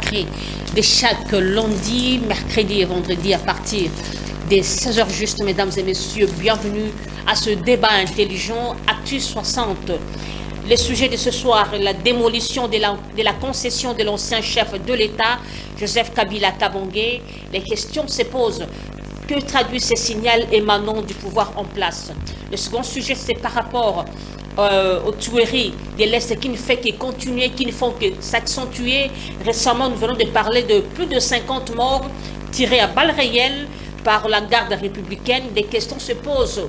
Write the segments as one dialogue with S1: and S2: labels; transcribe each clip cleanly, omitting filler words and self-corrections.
S1: consacré de chaque lundi, mercredi et vendredi à partir des 16h justes, mesdames et messieurs. Bienvenue à ce débat intelligent Actu 60. Le sujet de ce soir, la démolition de la concession de l'ancien chef de l'État, Joseph Kabila Kabange. Les questions se posent. Que traduit ce signal émanant du pouvoir en place? Le second sujet, c'est par rapport aux tueries de l'Est qui ne fait que continuer, qui ne font que s'accentuer. Récemment, nous venons de parler de plus de 50 morts tirés à balles réelles par la garde républicaine. Des questions se posent.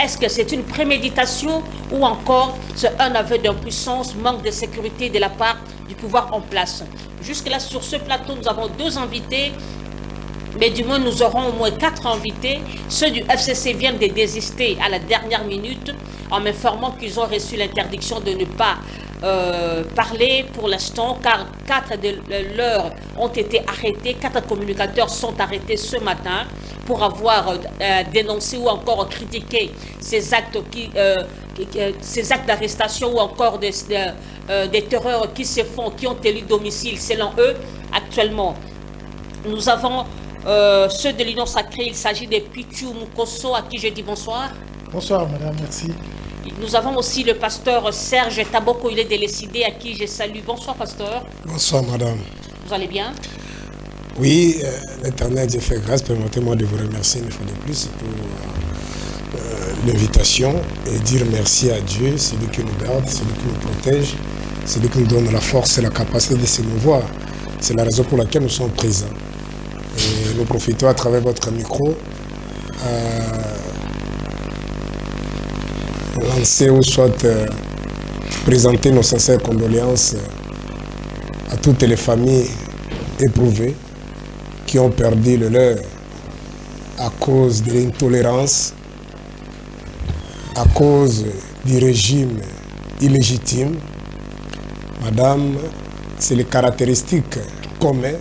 S1: Est-ce que c'est une préméditation ou encore c'est un aveu d'impuissance, manque de sécurité de la part du pouvoir en place? Jusque-là, sur ce plateau, nous avons 2 invités. Mais du moins, nous aurons au moins 4 invités. Ceux du FCC viennent de désister à la dernière minute en m'informant qu'ils ont reçu l'interdiction de ne pas parler pour l'instant, car 4 de leurs ont été arrêtés. 4 communicateurs sont arrêtés ce matin pour avoir dénoncé ou encore critiqué ces actes d'arrestation ou encore des terreurs qui se font, qui ont élu domicile selon eux actuellement. Nous avons ceux de l'Union sacrée, il s'agit de Pichu Mukoso, à qui je dis bonsoir.
S2: Bonsoir madame, merci.
S1: Nous avons aussi le pasteur Serge Taboko, il est de l'ECD, à qui je salue. Bonsoir pasteur.
S2: Bonsoir madame.
S1: Vous allez bien?
S2: Oui, l'Éternel Dieu fait grâce, permettez-moi de vous remercier une fois de plus pour l'invitation et dire merci à Dieu, celui qui nous garde, celui qui nous protège, celui qui nous donne la force et la capacité de se mouvoir. C'est la raison pour laquelle nous sommes présents. Et nous profitons à travers votre micro lancer ou soit présenter nos sincères condoléances à toutes les familles éprouvées qui ont perdu le leur à cause de l'intolérance, à cause du régime illégitime. Madame, c'est les caractéristiques communes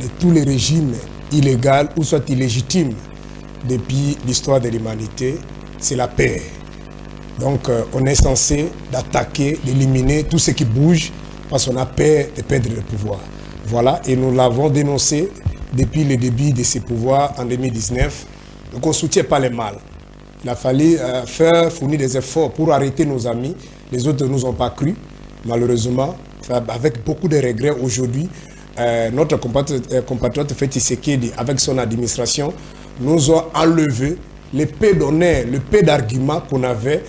S2: de tous les régimes illégaux ou soit illégitimes depuis l'histoire de l'humanité, c'est la paix. Donc on est censé d'attaquer, d'éliminer tout ce qui bouge parce qu'on a peur de perdre le pouvoir. Voilà, et nous l'avons dénoncé depuis le début de ces pouvoirs en 2019. Donc on ne soutient pas les mal. Il a fallu fournir des efforts pour arrêter nos amis. Les autres ne nous ont pas cru, malheureusement. Avec beaucoup de regrets aujourd'hui, notre compatriote Félix Tshisekedi, avec son administration, nous ont enlevé l'épée d'honneur, l'épée d'argument qu'on avait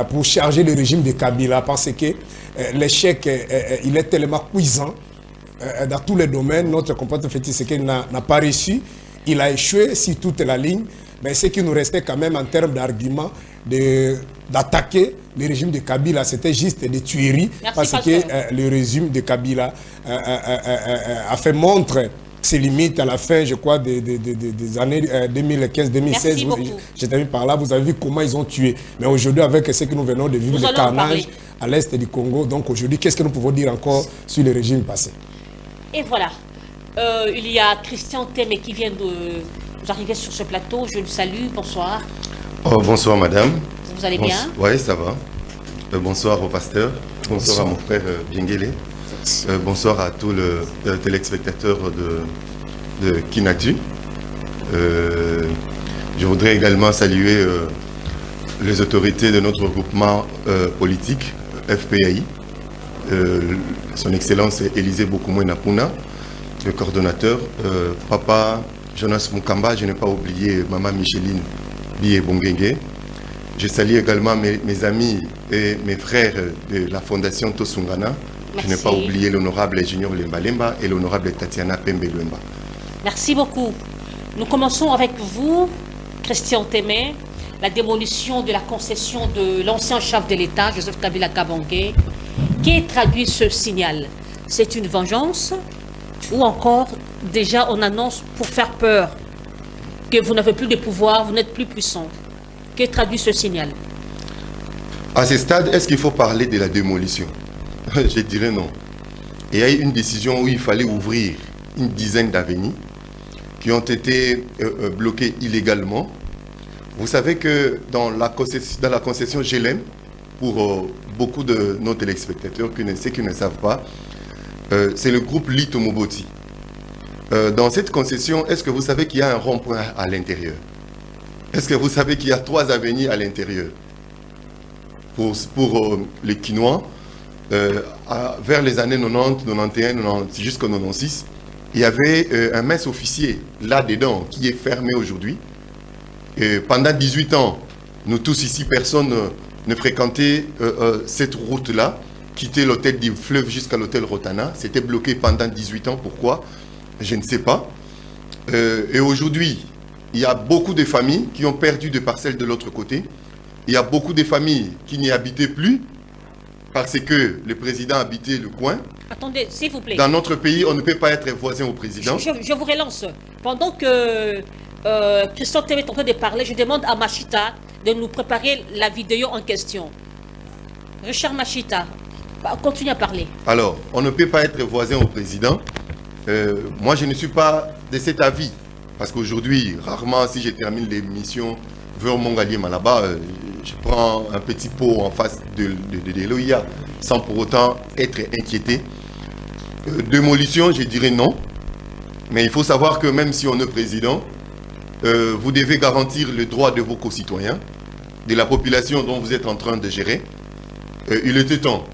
S2: pour charger le régime de Kabila, parce que l'échec, il est tellement cuisant dans tous les domaines. Notre compatriote Félix Tshisekedi n'a pas réussi, il a échoué sur toute la ligne, mais ce qui nous restait quand même en termes d'argument, d'attaquer le régime de Kabila, c'était juste des tueries. Merci, parce que le régime de Kabila a fait montre ses limites à la fin, je crois, des années 2015-2016. J'ai terminé par là, vous avez vu comment ils ont tué. Mais aujourd'hui, avec ce que nous venons de vivre, le carnage à l'est du Congo, donc aujourd'hui, qu'est-ce que nous pouvons dire encore sur le régime passé?
S1: Et voilà, il y a Christian Témé qui vient de nous arriver sur ce plateau. Je le salue, bonsoir.
S3: Oh, bonsoir madame.
S1: Vous allez bien?
S3: Oui, ça va. Bonsoir au pasteur. Bonsoir à mon frère Biengele. Bonsoir à tous les téléspectateurs de Kinatu. Je voudrais également saluer les autorités de notre groupement politique, FPAI. Son Excellence Élisée Bokoumoué Napuna, le coordonnateur. Papa Jonas Mukamba, je n'ai pas oublié Maman Micheline Bié Bongengue. Je salue également mes amis et mes frères de la Fondation Tosungana. Merci. Je n'ai pas oublié l'honorable Junior Lemba et l'honorable Tatiana Pembe Lemba.
S1: Merci beaucoup. Nous commençons avec vous, Christian Témé, la démolition de la concession de l'ancien chef de l'État, Joseph Kabila Kabange. Qui traduit ce signal? C'est une vengeance ou encore déjà on annonce pour faire peur que vous n'avez plus de pouvoir, vous n'êtes plus puissant? Que traduit ce signal?
S3: À ce stade, est-ce qu'il faut parler de la démolition? Je dirais non. Il y a eu une décision où il fallait ouvrir une dizaine d'avenues qui ont été bloquées illégalement. Vous savez que dans la concession GLM, pour beaucoup de nos téléspectateurs, ceux qui ne savent pas, c'est le groupe Lito Moboti Dans cette concession, est-ce que vous savez qu'il y a un rond-point à l'intérieur? Est-ce que vous savez qu'il y a 3 avenues à l'intérieur? Pour les Quinois, vers les années 90, 91, 90, jusqu'en 96, il y avait un mess officier là-dedans qui est fermé aujourd'hui. Pendant 18 ans, nous tous ici, personne ne fréquentait cette route-là, quitter l'hôtel du fleuve jusqu'à l'hôtel Rotana. C'était bloqué pendant 18 ans. Pourquoi? Je ne sais pas. Et aujourd'hui, il y a beaucoup de familles qui ont perdu des parcelles de l'autre côté. Il y a beaucoup de familles qui n'y habitaient plus parce que le président habitait le coin.
S1: Attendez, s'il vous plaît.
S3: Dans notre pays, on ne peut pas être voisin au président.
S1: Je vous relance. Pendant que Christophe est en train de parler, je demande à Machita de nous préparer la vidéo en question. Richard Machita, continue à parler.
S3: Alors, on ne peut pas être voisin au président. Moi, je ne suis pas de cet avis. Parce qu'aujourd'hui, rarement, si je termine l'émission vers Mongalier Malaba, je prends un petit pot en face de l'Eloïa sans pour autant être inquiété. Démolition, je dirais non. Mais il faut savoir que même si on est président, vous devez garantir le droit de vos concitoyens, de la population dont vous êtes en train de gérer. Il était temps.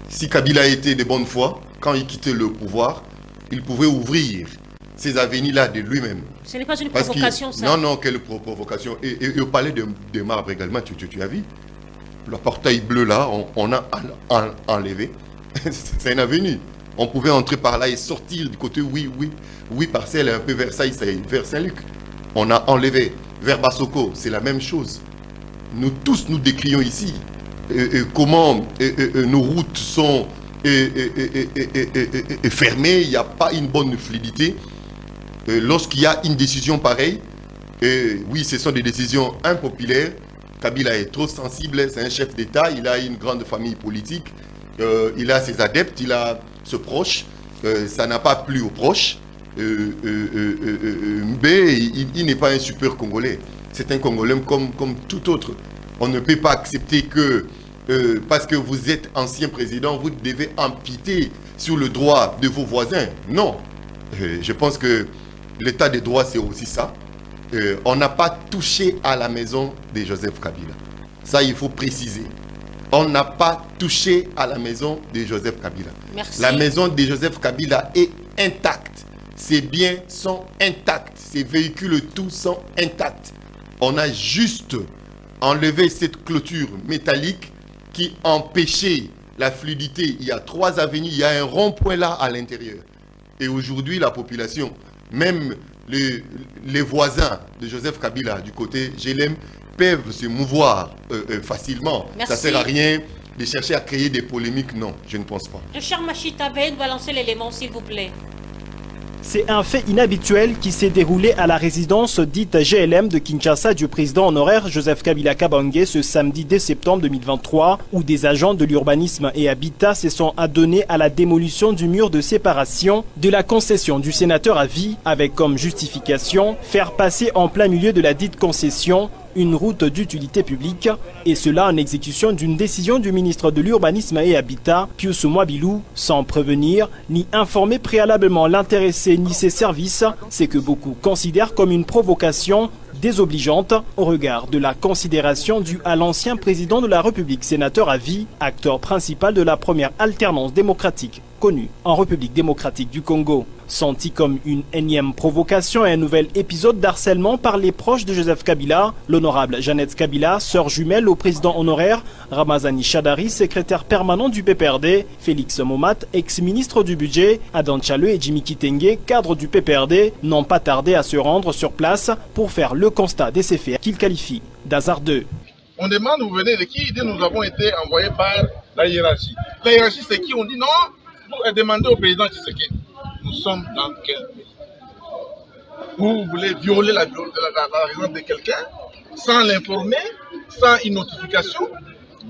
S3: Si Kabila était de bonne foi, quand il quittait le pouvoir, il pouvait ouvrir ces avenues-là de lui-même.
S1: Ce n'est pas une provocation, ça.
S3: Non, quelle provocation. Et au palais de marbre également, tu as vu? Le portail bleu là, on a enlevé. C'est une avenue. On pouvait entrer par là et sortir du côté, oui, parcelle, un peu Versailles, vers Saint-Luc. On a enlevé. Vers Bassoko, c'est la même chose. Nous tous, nous décrions ici comment nos routes sont fermées, il n'y a pas une bonne fluidité. Lorsqu'il y a une décision pareille, oui, ce sont des décisions impopulaires. Kabila est trop sensible, c'est un chef d'État, il a une grande famille politique, il a ses adeptes, il a ses proches, ça n'a pas plu aux proches. Mais il n'est pas un super Congolais, c'est un Congolais comme tout autre. On ne peut pas accepter que, parce que vous êtes ancien président, vous devez empiéter sur le droit de vos voisins. Non, je pense que l'état des droits, c'est aussi ça. On n'a pas touché à la maison de Joseph Kabila. Ça, il faut préciser. On n'a pas touché à la maison de Joseph Kabila.
S1: Merci.
S3: La maison de Joseph Kabila est intacte. Ses biens sont intacts. Ses véhicules, tout sont intacts. On a juste enlevé cette clôture métallique qui empêchait la fluidité. Il y a 3 avenues, il y a un rond-point là à l'intérieur. Et aujourd'hui, la population, même les voisins de Joseph Kabila du côté GLM, peuvent se mouvoir facilement.
S1: Merci.
S3: Ça ne sert à rien de chercher à créer des polémiques. Non, je ne pense pas.
S1: Richard Machita, veuillez nous balancer l'élément, s'il vous plaît.
S4: C'est un fait inhabituel qui s'est déroulé à la résidence dite GLM de Kinshasa du président honoraire Joseph Kabila Kabange ce samedi 10 septembre 2023, où des agents de l'urbanisme et habitat se sont adonnés à la démolition du mur de séparation de la concession du sénateur à vie, avec comme justification faire passer en plein milieu de la dite concession une route d'utilité publique, et cela en exécution d'une décision du ministre de l'Urbanisme et Habitat, Pius Mwabilou, sans prévenir ni informer préalablement l'intéressé ni ses services, c'est que beaucoup considèrent comme une provocation désobligeante au regard de la considération due à l'ancien président de la République, sénateur à vie, acteur principal de la première alternance démocratique connue en République démocratique du Congo. Senti comme une énième provocation et un nouvel épisode d'harcèlement par les proches de Joseph Kabila, l'honorable Jeannette Kabila, sœur jumelle au président honoraire, Ramazani Chadari, secrétaire permanent du PPRD, Félix Momat, ex-ministre du budget, Adan Tchale et Jimmy Kitenge, cadre du PPRD, n'ont pas tardé à se rendre sur place pour faire le constat de ces faits qu'ils qualifient d'hasardeux.
S5: On demande, vous venez de qui? Nous avons été envoyés par la hiérarchie. La hiérarchie, c'est qui? On dit non, vous demandez au président Tshisekedi. Nous sommes dans quel pays? Vous voulez violer la résidence de quelqu'un sans l'informer, sans une notification?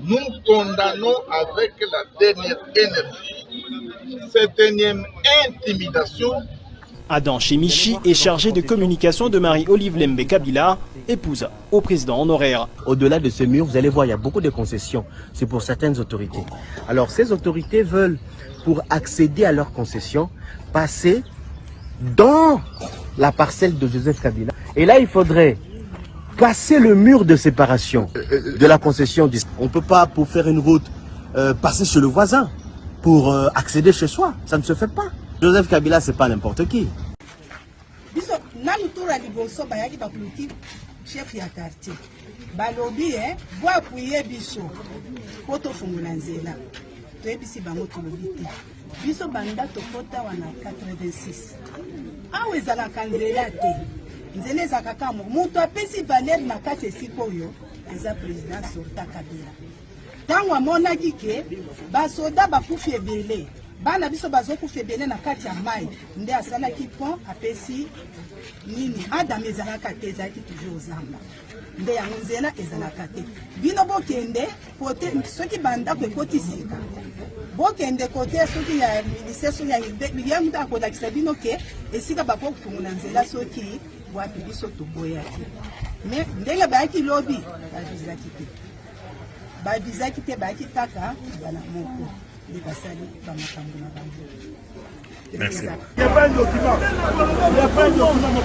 S5: Nous condamnons avec la dernière énergie cette énième intimidation.
S4: Adam Chemichi est chargé de communication de Marie-Olive Lembe Kabila, épouse au président honoraire.
S6: Au-delà de ce mur, vous allez voir, il y a beaucoup de concessions. C'est pour certaines autorités. Alors ces autorités veulent, pour accéder à leurs concessions, passer dans la parcelle de Joseph Kabila. Et là, il faudrait casser le mur de séparation de la concession. On ne peut pas, pour faire une route, passer chez le voisin pour accéder chez soi. Ça ne se fait pas. Joseph Kabila, c'est pas n'importe qui.
S7: Chef ya quartier balobi bo appuyer biso poto fungula nzela to ebisi bango tolobi te biso banda tokota wana 86 awe ezala kanzela te nzela ezaka kamo mutu apesi valer na kati esika oyo eza président sorta Kabila ntango amonaki ke basoda bakufi ebele bana biso bazokufa ebele na kati ya mai nde asalaki pont apesi nini Adam ezalaka te ezalaki toujours ozamba nde yango nzela ezalaka te bino bokende kote soki bandako ekoti sika bokende kote soki ya ministère soki ya mutu akolakisa bino ke esika bakofungula nzela soki wapi biso toboyaki me ndenge bayaki lobi babizaki te bayaki kaka bana moko nde basali bamakambo na bango.
S8: Merci.
S9: Il n'y a pas un document. Il n'y a pas un document.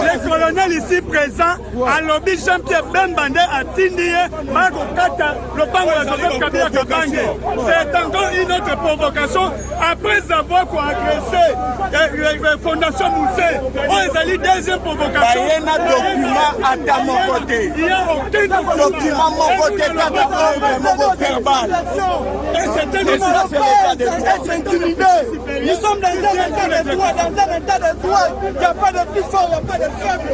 S10: Le colonel ici présent a lobby Jean-Pierre Bembande à Tindie, Marco Kata, le pango de Joseph Kabila Kabange. C'est encore une autre provocation après avoir agressé la Fondation Moussé. On a eu deuxième provocation.
S9: Il y a un document à ta mon côté.
S10: Il y a aucun
S9: document mon côté, mon verbal.
S10: Et c'était le
S9: intimidé. Nous sommes dans un état de droit, il n'y a pas de plus fort, il n'y a pas de faible.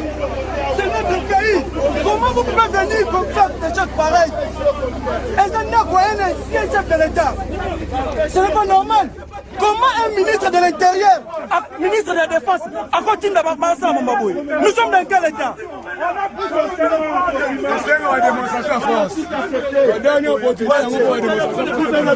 S9: C'est notre pays. Comment vous pouvez venir comme ça des choses pareilles? Est-ce qu'on a un ancien chef de l'État? Ce n'est pas normal. Comment un ministre de l'Intérieur, un ministre de la Défense, a continué d'avoir pensé à Mambaboué? Nous sommes dans quel état?
S10: la démonstration à France. La dernière opportunité, on va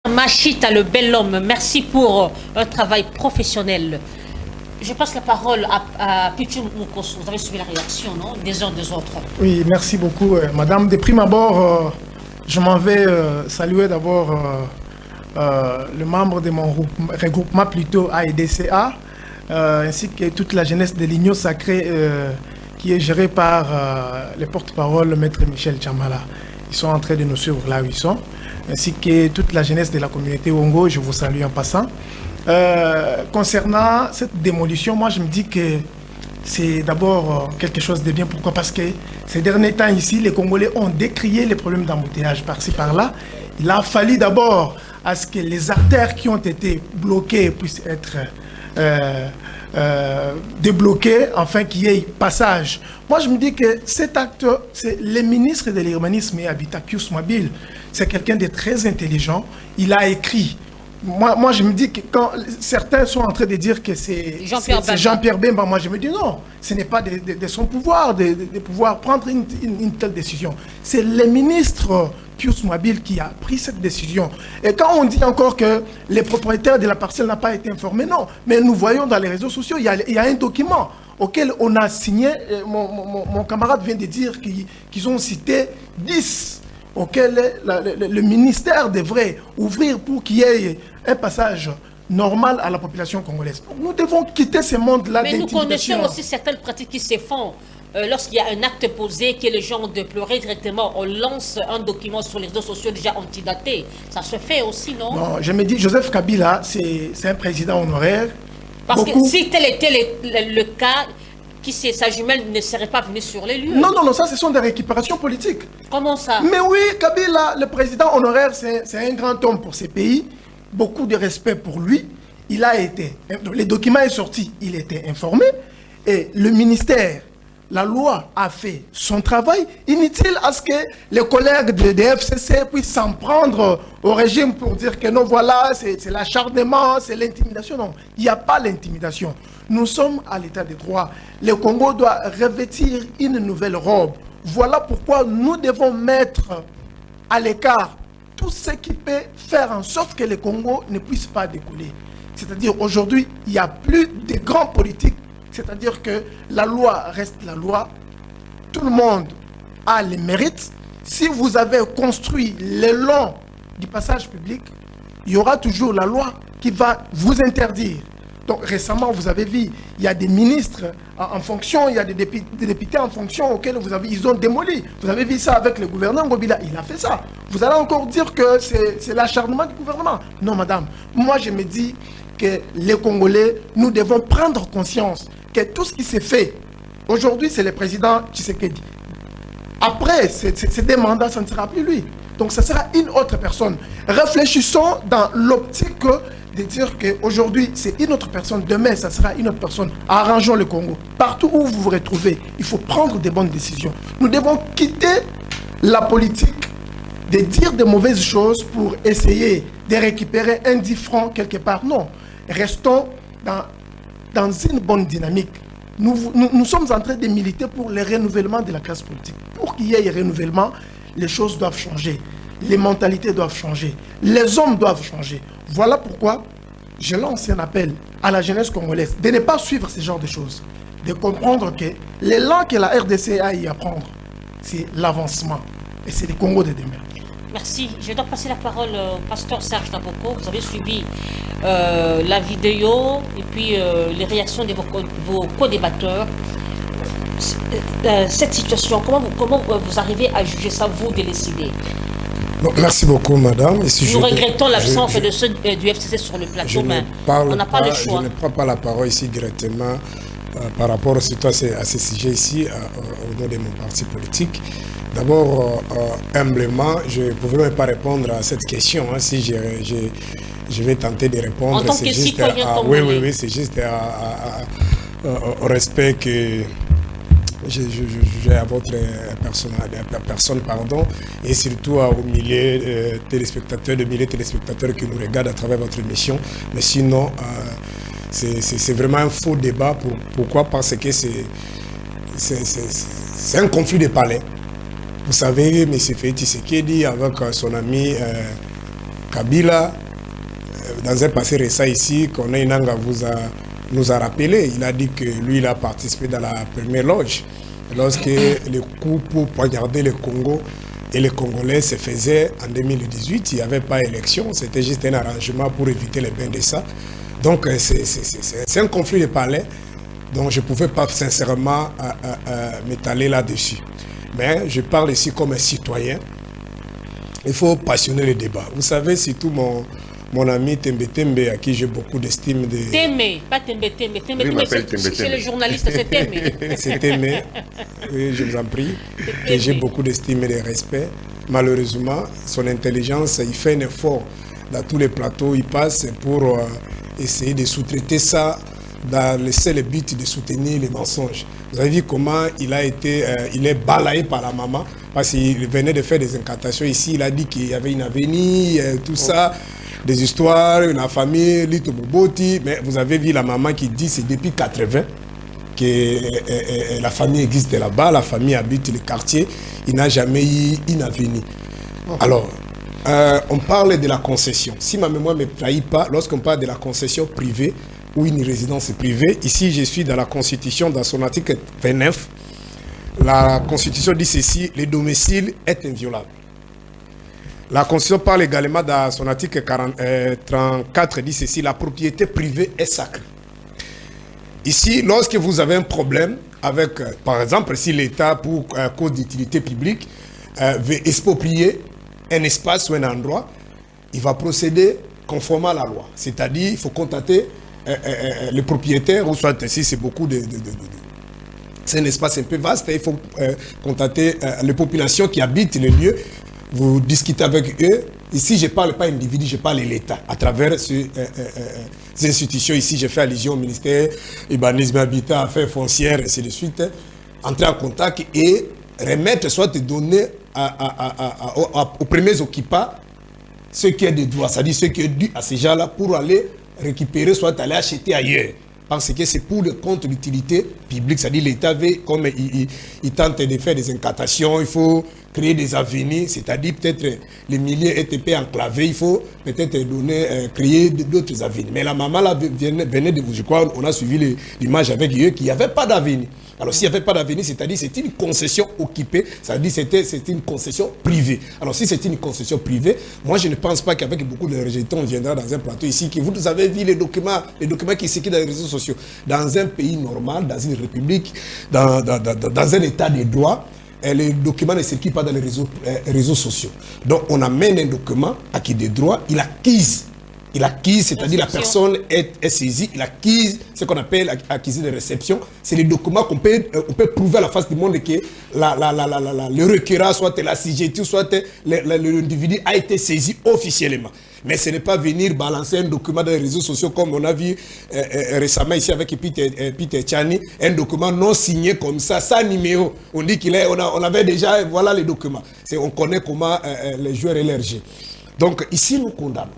S1: Machita, le bel homme, merci pour un travail professionnel. Je passe la parole à Pichu Moukos. Vous avez suivi la réaction, non, des uns des autres.
S11: Oui, merci beaucoup, madame. De prime abord, je m'en vais saluer d'abord le membre de mon regroupement, plutôt AEDCA, ainsi que toute la jeunesse de l'Union sacrée qui est gérée par le porte-parole, maître Michel Chamala. Ils sont en train de nous suivre là où ils sont, ainsi que toute la jeunesse de la communauté Wongo. Je vous salue en passant. Concernant cette démolition, moi je me dis que c'est d'abord quelque chose de bien. Pourquoi? Parce que ces derniers temps ici, les Congolais ont décrié les problèmes d'embouteillage par-ci par-là. Il a fallu d'abord à ce que les artères qui ont été bloquées puissent être débloquées, afin qu'il y ait passage. Moi je me dis que cet acte, c'est le ministre de l'Urbanisme et Habitat, Pius Mobile. C'est quelqu'un de très intelligent. Il a écrit. Moi, je me dis que quand certains sont en train de dire que c'est Jean-Pierre Bemba, moi je me dis non, ce n'est pas de son pouvoir de pouvoir prendre une telle décision. C'est le ministre Pius Mobile qui a pris cette décision. Et quand on dit encore que les propriétaires de la parcelle n'ont pas été informés, non. Mais nous voyons dans les réseaux sociaux, il y a un document auquel on a signé, mon camarade vient de dire qu'ils ont cité 10 auquel le ministère devrait ouvrir pour qu'il y ait un passage normal à la population congolaise. Nous devons quitter ce monde-là d'intimidation.
S1: Mais nous connaissons aussi certaines pratiques qui se font. Lorsqu'il y a un acte posé, que les gens ont déploré directement, on lance un document sur les réseaux sociaux déjà antidaté. Ça se fait aussi, non? Non,
S11: je me dis, Joseph Kabila, c'est un président honoraire.
S1: Parce que si tel était le cas, sa jumelle ne serait pas venue sur les lieux.
S11: Non, ça ce sont des récupérations politiques.
S1: Comment ça?
S11: Mais oui, Kabila, le président honoraire, c'est un grand homme pour ces pays. Beaucoup de respect pour lui. Il a été, le document est sorti, il était informé. Et le ministère, la loi a fait son travail. Inutile à ce que les collègues de FCC puissent s'en prendre au régime pour dire que non, voilà, c'est l'acharnement, c'est l'intimidation. Non, il n'y a pas l'intimidation. Nous sommes à l'état de droit. Le Congo doit revêtir une nouvelle robe. Voilà pourquoi nous devons mettre à l'écart tout ce qui peut faire en sorte que le Congo ne puisse pas décoller. C'est-à-dire aujourd'hui, il n'y a plus de grands politiques. C'est-à-dire que la loi reste la loi. Tout le monde a les mérites. Si vous avez construit le long du passage public, il y aura toujours la loi qui va vous interdire. Donc récemment, vous avez vu, il y a des ministres en fonction, il y a des députés en fonction auxquels ils ont démoli. Vous avez vu ça avec le gouverneur Ngobila, il a fait ça. Vous allez encore dire que c'est l'acharnement du gouvernement. Non, madame. Moi, je me dis que les Congolais, nous devons prendre conscience que tout ce qui s'est fait, aujourd'hui, c'est le président Tshisekedi. Après, ces deux mandats, ça ne sera plus lui. Donc, ce sera une autre personne. Réfléchissons dans l'optique de dire qu'aujourd'hui, c'est une autre personne. Demain, ça sera une autre personne. Arrangeons le Congo. Partout où vous vous retrouvez, il faut prendre des bonnes décisions. Nous devons quitter la politique de dire de mauvaises choses pour essayer de récupérer un 10 francs quelque part. Non. Restons dans une bonne dynamique. Nous sommes en train de militer pour le renouvellement de la classe politique. Pour qu'il y ait un renouvellement, les choses doivent changer. Les mentalités doivent changer. Les hommes doivent changer. Voilà pourquoi je lance un appel à la jeunesse congolaise de ne pas suivre ce genre de choses. De comprendre que l'élan que la RDC a à y apprendre, c'est l'avancement. Et c'est le Congo de demain.
S1: Merci. Je dois passer la parole au pasteur Serge Naboko. Vous avez suivi la vidéo et puis les réactions de vos co-débatteurs. Cette situation, comment vous arrivez à juger ça, vous, de décider?
S2: Bon, merci beaucoup, madame. Et si
S1: nous regrettons l'absence de ceux du FCC sur le plateau, mais on n'a pas le choix.
S2: Je ne prends pas la parole ici directement par rapport surtout à ces sujets ici, au nom de mon parti politique. D'abord, humblement, je ne pouvais même pas répondre à cette question. Hein, si je vais tenter de répondre.
S1: En tant que citoyen
S2: congolais. Oui, c'est juste au respect que j'ai à votre personne, pardon, et surtout aux milliers de téléspectateurs qui nous regardent à travers votre émission. Mais sinon, c'est vraiment un faux débat. Pourquoi? Parce que c'est un conflit de palais. Vous savez, M. Félix Tshisekedi, avec son ami Kabila, dans un passé récent ici, qu'on a Inanga nous a rappelé, il a dit que lui, il a participé dans la première loge. Lorsque le coup pour poignarder le Congo et les Congolais se faisait en 2018, il n'y avait pas d'élection, c'était juste un arrangement pour éviter les bains de ça. Donc c'est un conflit de palais dont je ne pouvais pas sincèrement m'étaler là-dessus. Mais je parle ici comme un citoyen. Il faut passionner le débat. Vous savez, c'est tout mon ami Tembe Tembe, à qui j'ai beaucoup d'estime.
S1: Tembe, pas Tembe Tembe. Tembe, c'est le journaliste, c'est Tembe.
S2: C'est Tembe, oui, je vous en prie. Et j'ai beaucoup d'estime et de respect. Malheureusement, son intelligence, il fait un effort dans tous les plateaux. Il passe pour essayer de sous-traiter ça dans le seul but de soutenir les mensonges. Vous avez vu comment il est balayé par la maman parce qu'il venait de faire des incantations ici. Il a dit qu'il y avait une avenir, tout ça, des histoires, la famille, Lito Boboti. Mais vous avez vu la maman qui dit que c'est depuis 80 que la famille existe là-bas, la famille habite le quartier. Il n'a jamais eu une avenir. Alors, on parle de la concession. Si ma mémoire ne me trahit pas, lorsqu'on parle de la concession privée, ou une résidence privée. Ici, je suis dans la Constitution, dans son article 29. La Constitution dit ceci, le domicile est inviolable. La Constitution parle également dans son article 34, dit ceci, la propriété privée est sacrée. Ici, lorsque vous avez un problème avec, par exemple, si l'État, pour cause d'utilité publique, veut exproprier un espace ou un endroit, il va procéder conformément à la loi. C'est-à-dire, il faut contacter le propriétaire, ou soit si c'est beaucoup c'est un espace un peu vaste, il faut contacter les populations qui habitent le lieu, vous discutez avec eux. Ici, je ne parle pas individu, je parle de l'État. À travers ces institutions, ici, je fais allusion au ministère urbanisme, habitat, affaires foncières, et ainsi de suite. Entrer en contact et remettre, soit donner aux premiers occupants ce qui est de droit, c'est-à-dire ce qui est dû à ces gens-là pour aller récupérer, soit aller acheter ailleurs. Parce que c'est pour le compte d'utilité publique, c'est-à-dire l'État veut, comme il tente de faire des incantations, il faut créer des avenues, c'est-à-dire peut-être les milliers ETP enclavés, il faut peut-être créer d'autres avenues. Mais la maman là venait de vous, je crois, on a suivi l'image avec eux, qu'il n'y avait pas d'avenue. Alors s'il n'y avait pas d'avenue, c'est-à-dire c'est une concession occupée, c'est-à-dire c'était une concession privée. Alors si c'est une concession privée, moi je ne pense pas qu'avec beaucoup de rejetons, on viendra dans un plateau ici, que vous avez vu les documents qui circulent dans les réseaux sociaux. Dans un pays normal, dans une république, dans un état de droit, les documents ne circulent pas dans les réseaux sociaux. Donc on amène un document acquis des droits, il acquise, c'est-à-dire la personne est saisie, il acquise ce qu'on appelle acquisition de réception. C'est les documents qu'on peut prouver à la face du monde que le requérant, soit la CGT, soit l'individu a été saisi officiellement. Mais ce n'est pas venir balancer un document dans les réseaux sociaux comme on a vu récemment ici avec Peter Tchani, un document non signé comme ça, sans numéro. On dit on avait déjà, voilà les documents. On connaît comment les joueurs élargis. Donc ici nous condamnons.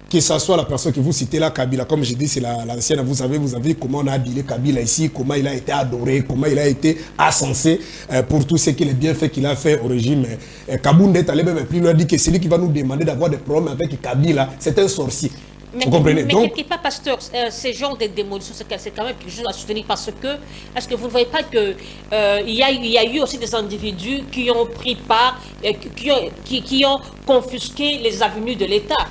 S2: Que ce soit la personne que vous citez là, Kabila, comme je dis, c'est l'ancienne, vous savez comment on a dealé Kabila ici, comment il a été adoré, comment il a été ascensé pour tout ce qu'il est bien fait qu'il a fait au régime. Kabound est allé même plus loin, dit que celui qui va nous demander d'avoir des problèmes avec Kabila, c'est un sorcier. Vous comprenez?
S1: Mais
S2: donc,
S1: quelque part, pasteur, ces genres de démolitions, c'est quand même quelque chose à soutenir parce que, est-ce que vous ne voyez pas que il y a eu aussi des individus qui ont pris part, qui ont confisqué les avenues de l'État?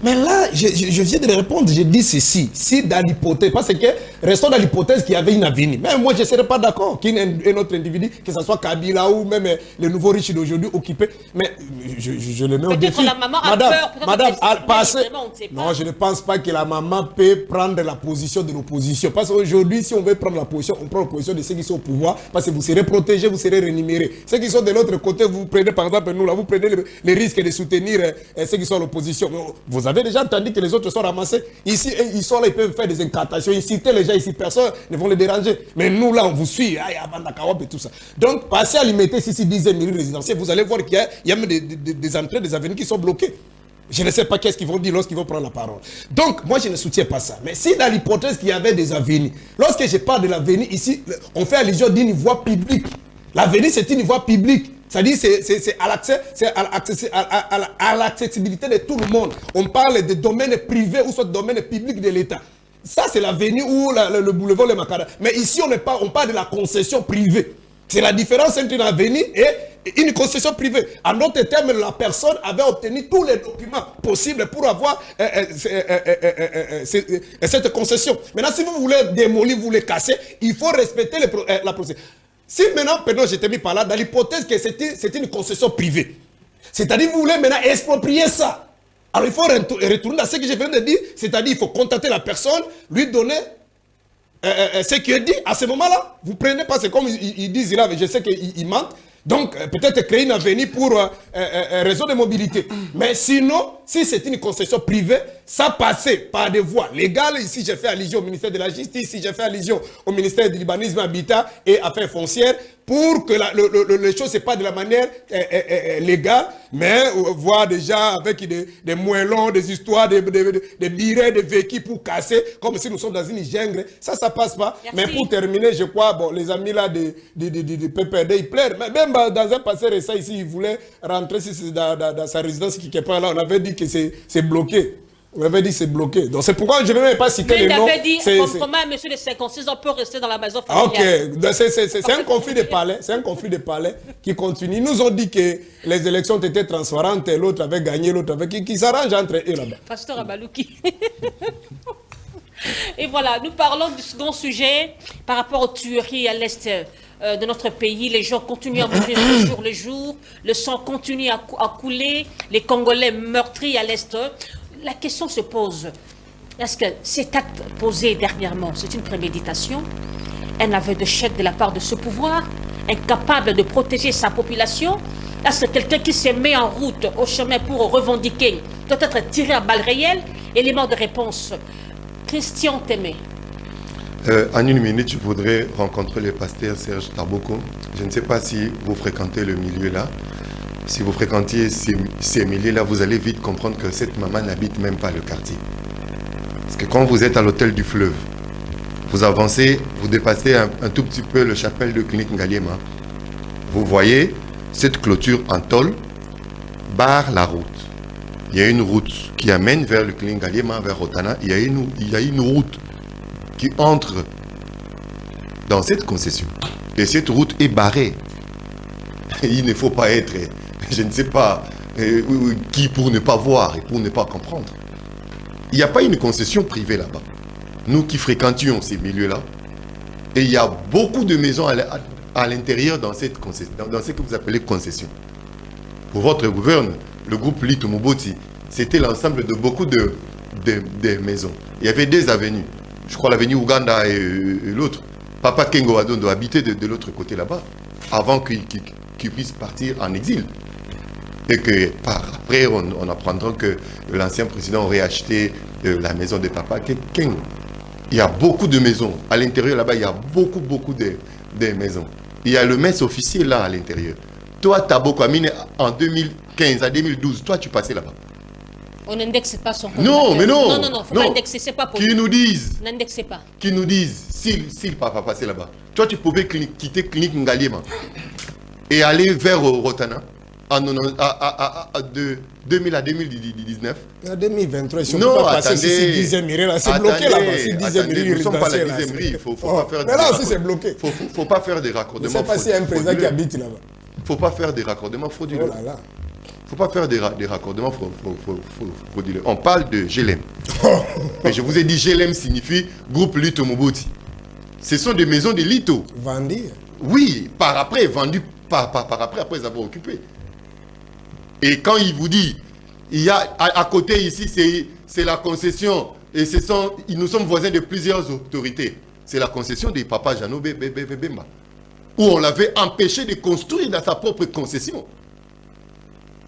S2: Mais là, je viens de répondre, je dis ceci. Si dans l'hypothèse, parce que restons dans l'hypothèse qu'il y avait une avenue. Mais moi, je ne serais pas d'accord qu'un autre individu, que ce soit Kabila ou même les nouveaux riches d'aujourd'hui occupés. Mais je le mets au défi.
S1: La maman a peur,
S2: madame,
S1: passer.
S2: Non, je ne pense pas que la maman peut prendre la position de l'opposition. Parce qu'aujourd'hui, si on veut prendre la position, on prend la position de ceux qui sont au pouvoir. Parce que vous serez protégés, vous serez rémunérés. Ceux qui sont de l'autre côté, vous prenez par exemple nous là, vous prenez les risques de soutenir ceux qui sont à l'opposition. Vous avez déjà entendu que les autres sont ramassés. Ici, ils sont là, ils peuvent faire des incantations, inciter les gens ici, personne ne vont les déranger. Mais nous là, on vous suit, il y a Bandakawab et tout ça. Donc, passez à limiter ici 10 000 résidentiels, vous allez voir qu'il y a même des entrées, des avenues qui sont bloquées. Je ne sais pas qu'est-ce qu'ils vont dire lorsqu'ils vont prendre la parole. Donc, moi, je ne soutiens pas ça. Mais si dans l'hypothèse qu'il y avait des avenues, lorsque je parle de l'avenue ici, on fait allusion d'une voie publique. L'avenue, c'est une voie publique. C'est-à-dire c'est à l'accessibilité de tout le monde. On parle de domaine privé ou soit de domaine public de l'État. Ça, c'est l'avenue ou le boulevard Le Makara. Mais ici, on parle de la concession privée. C'est la différence entre une avenue et une concession privée. En d'autres termes, la personne avait obtenu tous les documents possibles pour avoir cette concession. Maintenant, si vous voulez démolir, vous voulez casser, il faut respecter la procédure. Si maintenant, je t'ai mis par là, dans l'hypothèse que c'est une concession privée, c'est-à-dire vous voulez maintenant exproprier ça. Alors il faut retourner à ce que je viens de dire, c'est-à-dire il faut contacter la personne, lui donner ce qui est dit. À ce moment-là, vous prenez pas, c'est comme ils disent là, je sais qu'ils mentent. Donc, peut-être créer une avenue pour réseau de mobilité. Mais sinon, si c'est une concession privée, ça passait par des voies légales. Ici, j'ai fait allusion au ministère de la Justice, ici, j'ai fait allusion au ministère de l'Urbanisme, Habitat et Affaires foncières, pour que les choses ne soient pas de la manière légale, mais voir déjà avec des moellons, des histoires, des birets, des véhicules pour casser, comme si nous sommes dans une jungle. Ça passe pas.
S1: Merci.
S2: Mais pour terminer, je crois, bon, les amis là de PPD, ils pleurent. Même dans un passé récent ici, ils voulaient rentrer dans sa résidence qui est pas là. On avait dit que c'est bloqué. On avait dit que c'est bloqué. Donc c'est pourquoi je ne vais même pas citer les noms.
S1: Il avait dit, comment un monsieur de 56 ans peut rester dans la maison
S2: familiale. Ok, c'est un conflit de palais. C'est un conflit de palais qui continue. Ils nous ont dit que les élections étaient transparentes et l'autre avait gagné, l'autre avait... Qui s'arrange entre eux là-bas.
S1: Pasteur Abalouki. Et voilà, nous parlons du second sujet par rapport aux tueries à l'est de notre pays. Les gens continuent à mourir jour le jour. Le sang continue à couler. Les Congolais meurtris à l'est. La question se pose, est-ce que cet acte posé dernièrement, c'est une préméditation, un aveu de chèque de la part de ce pouvoir, incapable de protéger sa population? Est-ce que quelqu'un qui se met en route au chemin pour revendiquer doit être tiré à balles réelles? Élément de réponse, Christian Témé.
S3: En une minute, je voudrais rencontrer le pasteur Serge Tarboko. Je ne sais pas si vous fréquentez le milieu là. Si vous fréquentiez ces milieux-là, vous allez vite comprendre que cette maman n'habite même pas le quartier. Parce que quand vous êtes à l'hôtel du fleuve, vous avancez, vous dépassez un tout petit peu le chapelle de Clinique Ngaliema. Vous voyez cette clôture en tôle barre la route. Il y a une route qui amène vers le Klingaliema, vers Rotana. Il y a une route qui entre dans cette concession. Et cette route est barrée. Il ne faut pas être, je ne sais pas, qui pour ne pas voir et pour ne pas comprendre. Il n'y a pas une concession privée là-bas. Nous qui fréquentions ces milieux-là, et il y a beaucoup de maisons à l'intérieur dans cette concession, dans ce que vous appelez concession. Pour votre gouverne, le groupe Lito Moboti, c'était l'ensemble de beaucoup de maisons. Il y avait des avenues. Je crois l'avenue Ouganda et l'autre. Papa Kengo Adondo habitait de l'autre côté là-bas, avant qu'il puisse partir en exil. Et que après, on apprendra que l'ancien président aurait acheté la maison de Papa Kengo. Il y a beaucoup de maisons. À l'intérieur là-bas, il y a beaucoup de maisons. Il y a le mess officiel là à l'intérieur. Toi, Tabo Kwamine, en 2015 à 2012, toi, tu passais là-bas.
S1: On n'indexe pas son compte.
S3: Non, mais non.
S1: Non, faut pas indexer, c'est pas possible.
S3: Qui nous disent.
S1: N'indexez pas.
S3: Qui nous disent, s'il papa passait là-bas. Toi, tu pouvais quitter clinique Ngaliema et aller vers Rotana de 2000 à 2019.
S2: En 2023, si on
S3: non,
S2: peut pas passer
S3: attendez,
S2: c'est 10e là, c'est bloqué là-bas. C'est 10e
S3: nous ne sommes pas la 10e rue. Faut pas faire
S2: mais là aussi, c'est bloqué.
S3: Faut pas faire des raccordements.
S2: Je ne sais pas s'il y a un président qui habite là-bas.
S3: Faut pas faire des raccordements frauduleux.
S2: Oh là là.
S3: Faut pas faire des raccordements frauduleux. On parle de GLM. Mais je vous ai dit, GLM signifie groupe Lito Moboti. Ce sont des maisons de Lito.
S2: Vendues.
S3: Oui, vendues après avoir occupé. Et quand il vous dit, il y a à côté ici, c'est la concession, et nous sommes voisins de plusieurs autorités. C'est la concession des papas Jano Bemba, où on l'avait empêché de construire dans sa propre concession.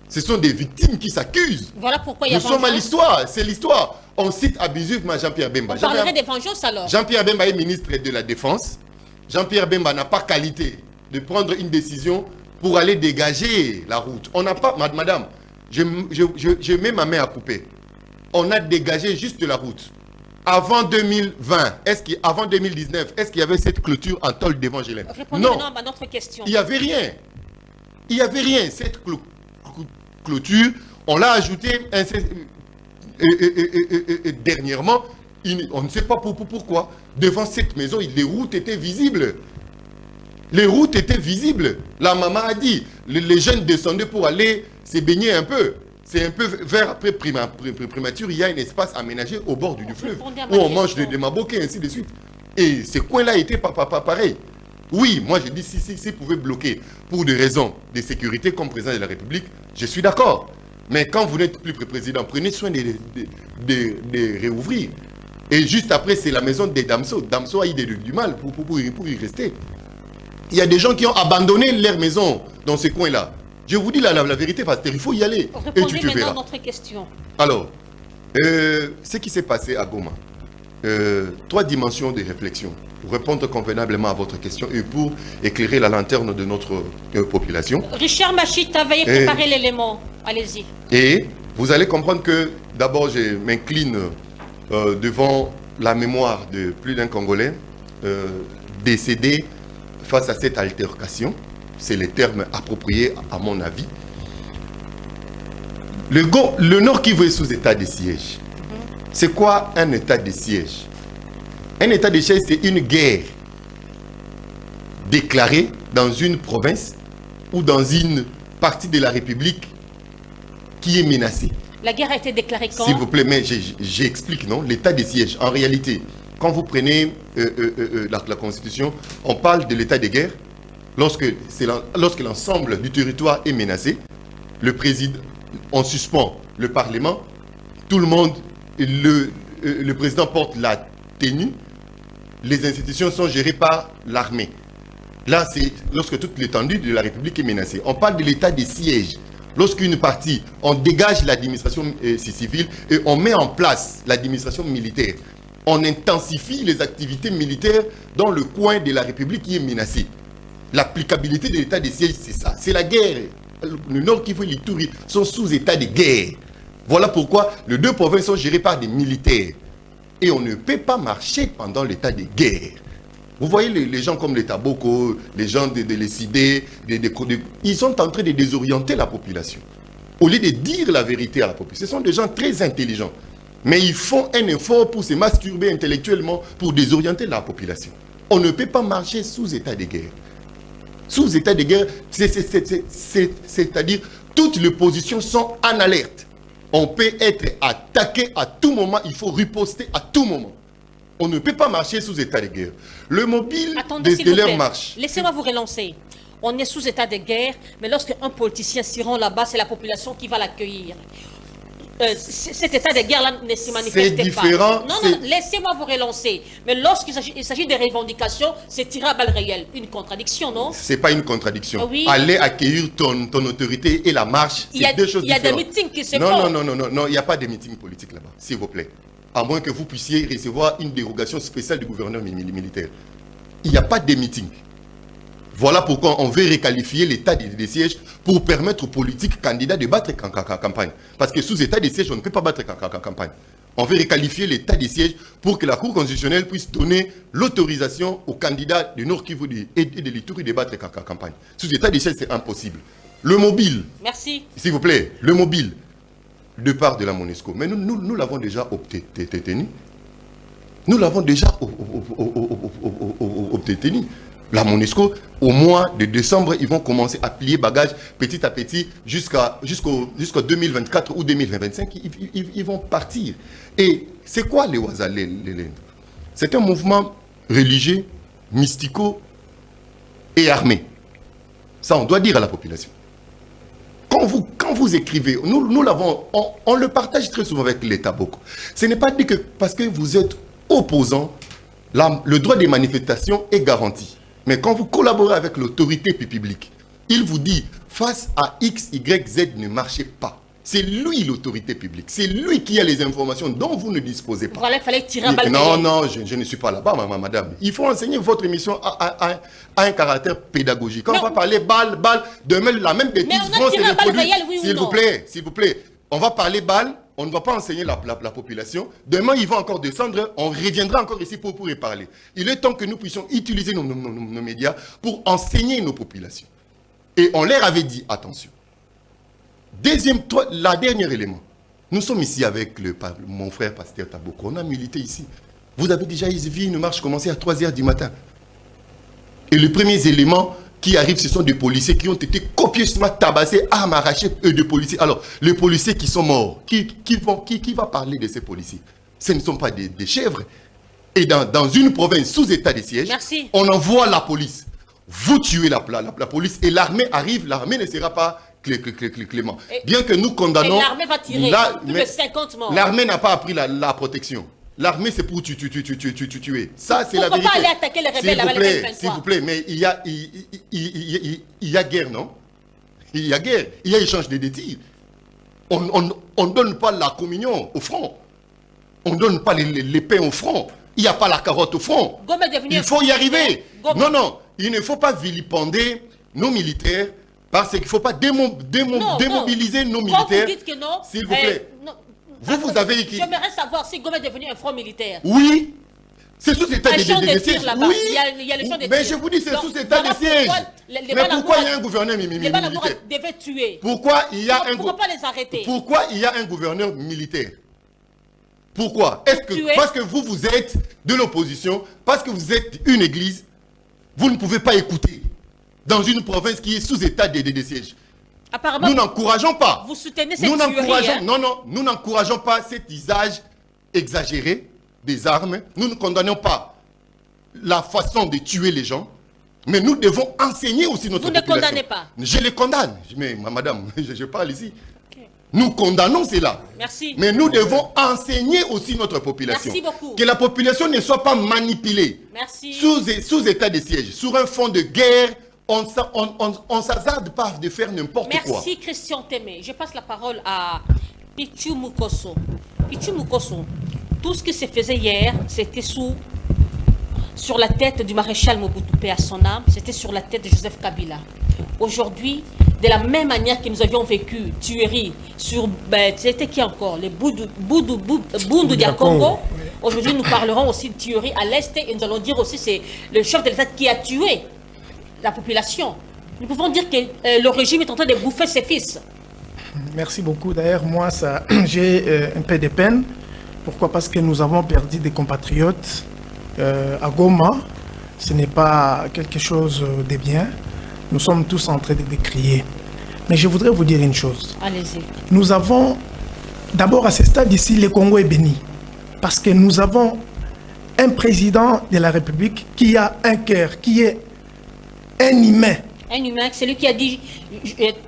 S3: Ce sont des victimes qui s'accusent.
S1: Voilà pourquoi il y a
S3: vengeance. Nous sommes à l'histoire, c'est l'histoire. On cite abusivement Jean-Pierre Bemba.
S1: On parlerait des vengeances alors.
S3: Jean-Pierre Bemba est ministre de la Défense. Jean-Pierre Bemba n'a pas qualité de prendre une décision pour aller dégager la route. On n'a pas, madame, je mets ma main à couper. On a dégagé juste la route. Avant 2020, avant 2019, est-ce qu'il y avait cette clôture en tôle devant GLM?
S1: Répondez maintenant à notre question.
S3: Il n'y avait rien. Il n'y avait rien. Cette clôture, on l'a ajouté dernièrement. On ne sait pas pourquoi. Devant cette maison, les routes étaient visibles. Les routes étaient visibles. La maman a dit, les jeunes descendaient pour aller se baigner un peu. C'est un peu vers après primature, il y a un espace aménagé au bord du fleuve où on mange des maboquets, ainsi de suite. Et ces coins-là étaient pas pareils. Oui, moi je dis si pouvaient bloquer pour des raisons de sécurité comme président de la République, je suis d'accord. Mais quand vous n'êtes plus président, prenez soin de réouvrir. Et juste après, c'est la maison des Damso. Damso a eu du mal pour y rester. Il y a des gens qui ont abandonné leur maison dans ces coins-là. Je vous dis la vérité, parce qu'il faut y aller.
S1: Répondez et tu maintenant à notre question.
S3: Alors, ce qui s'est passé à Goma, 3 dimensions de réflexion pour répondre convenablement à votre question et pour éclairer la lanterne de notre population.
S1: Richard Machita, veuillez préparer l'élément. Allez-y.
S3: Et vous allez comprendre que d'abord, je m'incline devant la mémoire de plus d'un Congolais décédé face à cette altercation. C'est les termes appropriés à mon avis. Le Nord Kivu est sous état de siège. C'est quoi un état de siège? Un état de siège, c'est une guerre déclarée dans une province ou dans une partie de la République qui est menacée.
S1: La guerre a été déclarée quand?
S3: S'il vous plaît, mais j'explique, non? L'état de siège, en réalité, quand vous prenez la Constitution, on parle de l'état de guerre. Lorsque l'ensemble du territoire est menacé, le président, on suspend le Parlement, tout le monde, le président porte la tenue, les institutions sont gérées par l'armée. Là, c'est lorsque toute l'étendue de la République est menacée. On parle de l'état de siège. Lorsqu'une partie, on dégage l'administration civile et on met en place l'administration militaire. On intensifie les activités militaires dans le coin de la République qui est menacé. L'applicabilité de l'état de siège, c'est ça. C'est la guerre. Le Nord Kivu et l'Ituri sont sous état de guerre. Voilà pourquoi les 2 provinces sont gérées par des militaires. Et on ne peut pas marcher pendant l'état de guerre. Vous voyez les gens comme les Taboko, les gens de l'ECD, ils sont en train de désorienter la population. Au lieu de dire la vérité à la population, ce sont des gens très intelligents. Mais ils font un effort pour se masturber intellectuellement pour désorienter la population. On ne peut pas marcher sous état de guerre. Sous état de guerre, c'est-à-dire toutes les positions sont en alerte. On peut être attaqué à tout moment, il faut riposter à tout moment. On ne peut pas marcher sous état de guerre. Le mobile de leur marche.
S1: Laissez-moi vous relancer. On est sous état de guerre, mais lorsque un politicien s'y rend là-bas, c'est la population qui va l'accueillir. Cet état de guerre-là ne se manifeste pas.
S3: C'est différent.
S1: Non, laissez-moi vous relancer. Mais lorsqu'il s'agit de revendications, c'est tiré à balles réelles. Une contradiction, non?
S3: C'est pas une contradiction.
S1: Oui.
S3: Aller accueillir ton autorité et la marche, c'est deux choses différentes.
S1: Il y a des meetings qui se
S3: font.
S1: Non,
S3: non, il n'y a pas de meeting politique là-bas, s'il vous plaît. À moins que vous puissiez recevoir une dérogation spéciale du gouverneur militaire. Il n'y a pas de meeting. Voilà pourquoi on veut requalifier l'état de siège pour permettre aux politiques candidats de battre en campagne. Parce que sous état de siège, on ne peut pas battre en campagne. On veut requalifier l'état de siège pour que la Cour constitutionnelle puisse donner l'autorisation aux candidats de Nord Kivu et de l'Ituri de battre en campagne. Sous état de siège, c'est impossible. Le mobile.
S1: Merci.
S3: S'il vous plaît, le mobile. De part de la MONUSCO. Mais nous l'avons déjà obtenu. Nous l'avons déjà obtenu. La MONUSCO, au mois de décembre, ils vont commencer à plier bagages petit à petit jusqu'au 2024 ou 2025. Ils vont partir. Et c'est quoi les Waza, les Lendres? C'est un mouvement religieux, mystico et armé. Ça, on doit dire à la population. Quand vous écrivez, nous l'avons, on le partage très souvent avec l'État beaucoup. Ce n'est pas dit que parce que vous êtes opposant, le droit des manifestations est garanti. Mais quand vous collaborez avec l'autorité publique, il vous dit, face à X, Y, Z, ne marchez pas. C'est lui l'autorité publique. C'est lui qui a les informations dont vous ne disposez pas.
S1: Voilà, il fallait tirer un balle.
S3: Non, je ne suis pas là-bas, madame. Il faut enseigner votre émission à un caractère pédagogique. Quand on va parler balle, demain la même bêtise vont se reproduire. S'il vous plaît, on va parler balle, on ne va pas enseigner la population. Demain, ils vont encore descendre, on reviendra encore ici pour y parler. Il est temps que nous puissions utiliser nos médias pour enseigner nos populations. Et on leur avait dit, attention. La dernier élément. Nous sommes ici avec mon frère Pasteur Taboko. On a milité ici. Vous avez déjà vu une marche commencer à 3h du matin. Et les premiers éléments qui arrivent, ce sont des policiers qui ont été copieusement tabassés, armes arrachées de policiers. Alors, les policiers qui sont morts, qui va parler de ces policiers? Ce ne sont pas des chèvres. Et dans une province sous état de siège, on envoie la police. Vous tuez la police et l'armée arrive. L'armée ne sera pas clément. Bien que nous condamnons...
S1: L'armée va tirer plus de 50 morts.
S3: L'armée n'a pas appris la protection. L'armée, c'est pour tuer. Ça, c'est la vérité.
S1: Pourquoi pas aller attaquer les rebelles avec le 23?
S3: S'il vous plaît, mais il y a guerre, non? Il y a guerre. Il y a échange de tirs. On ne donne pas la communion au front. On ne donne pas les pains au front. Il n'y a pas la carotte au front. Il faut y arriver. Non, il ne faut pas vilipender nos militaires parce qu'il ne faut pas démobiliser nos militaires.
S1: Quand vous dites que non,
S3: s'il vous plaît. Vous avez écrit.
S1: J'aimerais savoir si Goma est devenu un front militaire.
S3: Oui. C'est sous état de siège.
S1: Oui. Il y a le champ de tir.
S3: Mais je vous dis, c'est sous état de siège. Mais pourquoi il y a un gouverneur militaire?
S1: Devait tuer.
S3: Pourquoi il y a
S1: pourquoi pas les arrêter?
S3: Pourquoi il y a un gouverneur militaire? Pourquoi? Parce que vous êtes de l'opposition, parce que vous êtes une église, vous ne pouvez pas écouter dans une province qui est sous état de siège.
S1: Apparemment,
S3: nous n'encourageons pas.
S1: Vous soutenez cette tuerie,
S3: Non, nous n'encourageons pas cet usage exagéré des armes. Nous ne condamnons pas la façon de tuer les gens. Mais nous devons enseigner aussi notre population.
S1: Vous ne condamnez pas?
S3: Je les condamne. Mais madame, je parle ici. Okay. Nous condamnons cela.
S1: Merci.
S3: Mais nous devons enseigner aussi notre population.
S1: Merci beaucoup.
S3: Que la population ne soit pas manipulée.
S1: Merci.
S3: Sous état de siège, sur un fond de guerre. On ne s'hasarde pas de faire n'importe quoi.
S1: Merci Christian Témé. Je passe la parole à Pichu Mukoso. Pichu Mukoso, tout ce qui se faisait hier, c'était sur la tête du maréchal Mobutu Paix à son âme, c'était sur la tête de Joseph Kabila. Aujourd'hui, de la même manière que nous avions vécu tuerie sur, c'était qui encore? Les Bundu Dia Congo. Aujourd'hui, nous parlerons aussi de tuerie à l'Est et nous allons dire aussi que c'est le chef de l'État qui a tué la population. Nous pouvons dire que le régime est en train de bouffer ses fils.
S11: Merci beaucoup. D'ailleurs, moi, j'ai un peu de peine. Pourquoi? Parce que nous avons perdu des compatriotes à Goma. Ce n'est pas quelque chose de bien. Nous sommes tous en train de décrier. Mais je voudrais vous dire une chose.
S1: Allez-y.
S11: Nous avons, d'abord à ce stade ici, le Congo est béni. Parce que nous avons un président de la République qui a un cœur, qui est un humain.
S1: Un humain, c'est lui qui a dit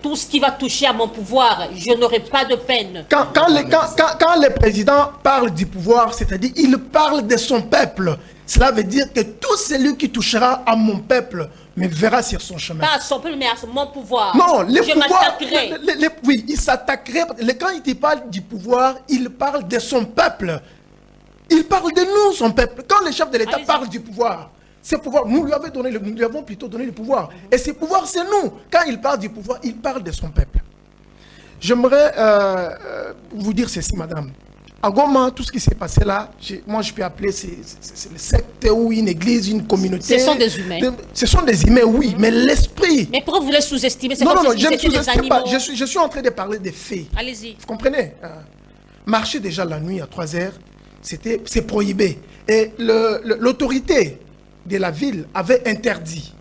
S1: tout ce qui va toucher à mon pouvoir, je n'aurai pas de peine.
S11: Quand le président parle du pouvoir, c'est-à-dire il parle de son peuple, cela veut dire que tout celui qui touchera à mon peuple me verra sur son chemin.
S1: Pas à son peuple, mais à mon pouvoir.
S11: Non, le
S1: je
S11: pouvoir.
S1: m'attaquerai.
S11: Oui, il s'attaquerait. Quand il parle du pouvoir, il parle de son peuple. Il parle de nous, son peuple. Quand le chef de l'État parle du pouvoir, ce pouvoir, nous lui avons plutôt donné le pouvoir. Et ce pouvoir, c'est nous. Quand il parle du pouvoir, il parle de son peuple. J'aimerais vous dire ceci, madame. À Goma, tout ce qui s'est passé là, moi je peux appeler c'est une secte ou une église, une communauté.
S1: Ce sont des humains.
S11: Ce sont des humains, oui, mais l'esprit.
S1: Mais pourquoi vous les sous-estimez?
S11: Non, je ne sous-estime pas. Je suis en train de parler des faits.
S1: Allez-y.
S11: Vous comprenez? Marcher déjà la nuit à 3 heures, c'est prohibé. Et l'autorité de la ville avait interdit.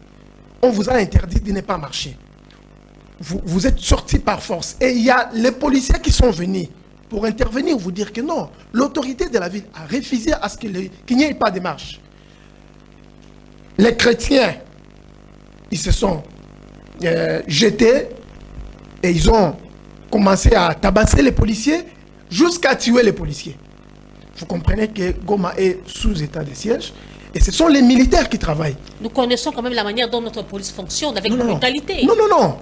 S11: On vous a interdit de ne pas marcher. Vous êtes sortis par force. Et il y a les policiers qui sont venus pour intervenir, vous dire que non, l'autorité de la ville a refusé à ce qu'il n'y ait pas de marche. Les chrétiens, ils se sont jetés et ils ont commencé à tabasser les policiers jusqu'à tuer les policiers. Vous comprenez que Goma est sous état de siège et ce sont les militaires qui travaillent.
S1: Nous connaissons quand même la manière dont notre police fonctionne avec brutalité.
S11: Non.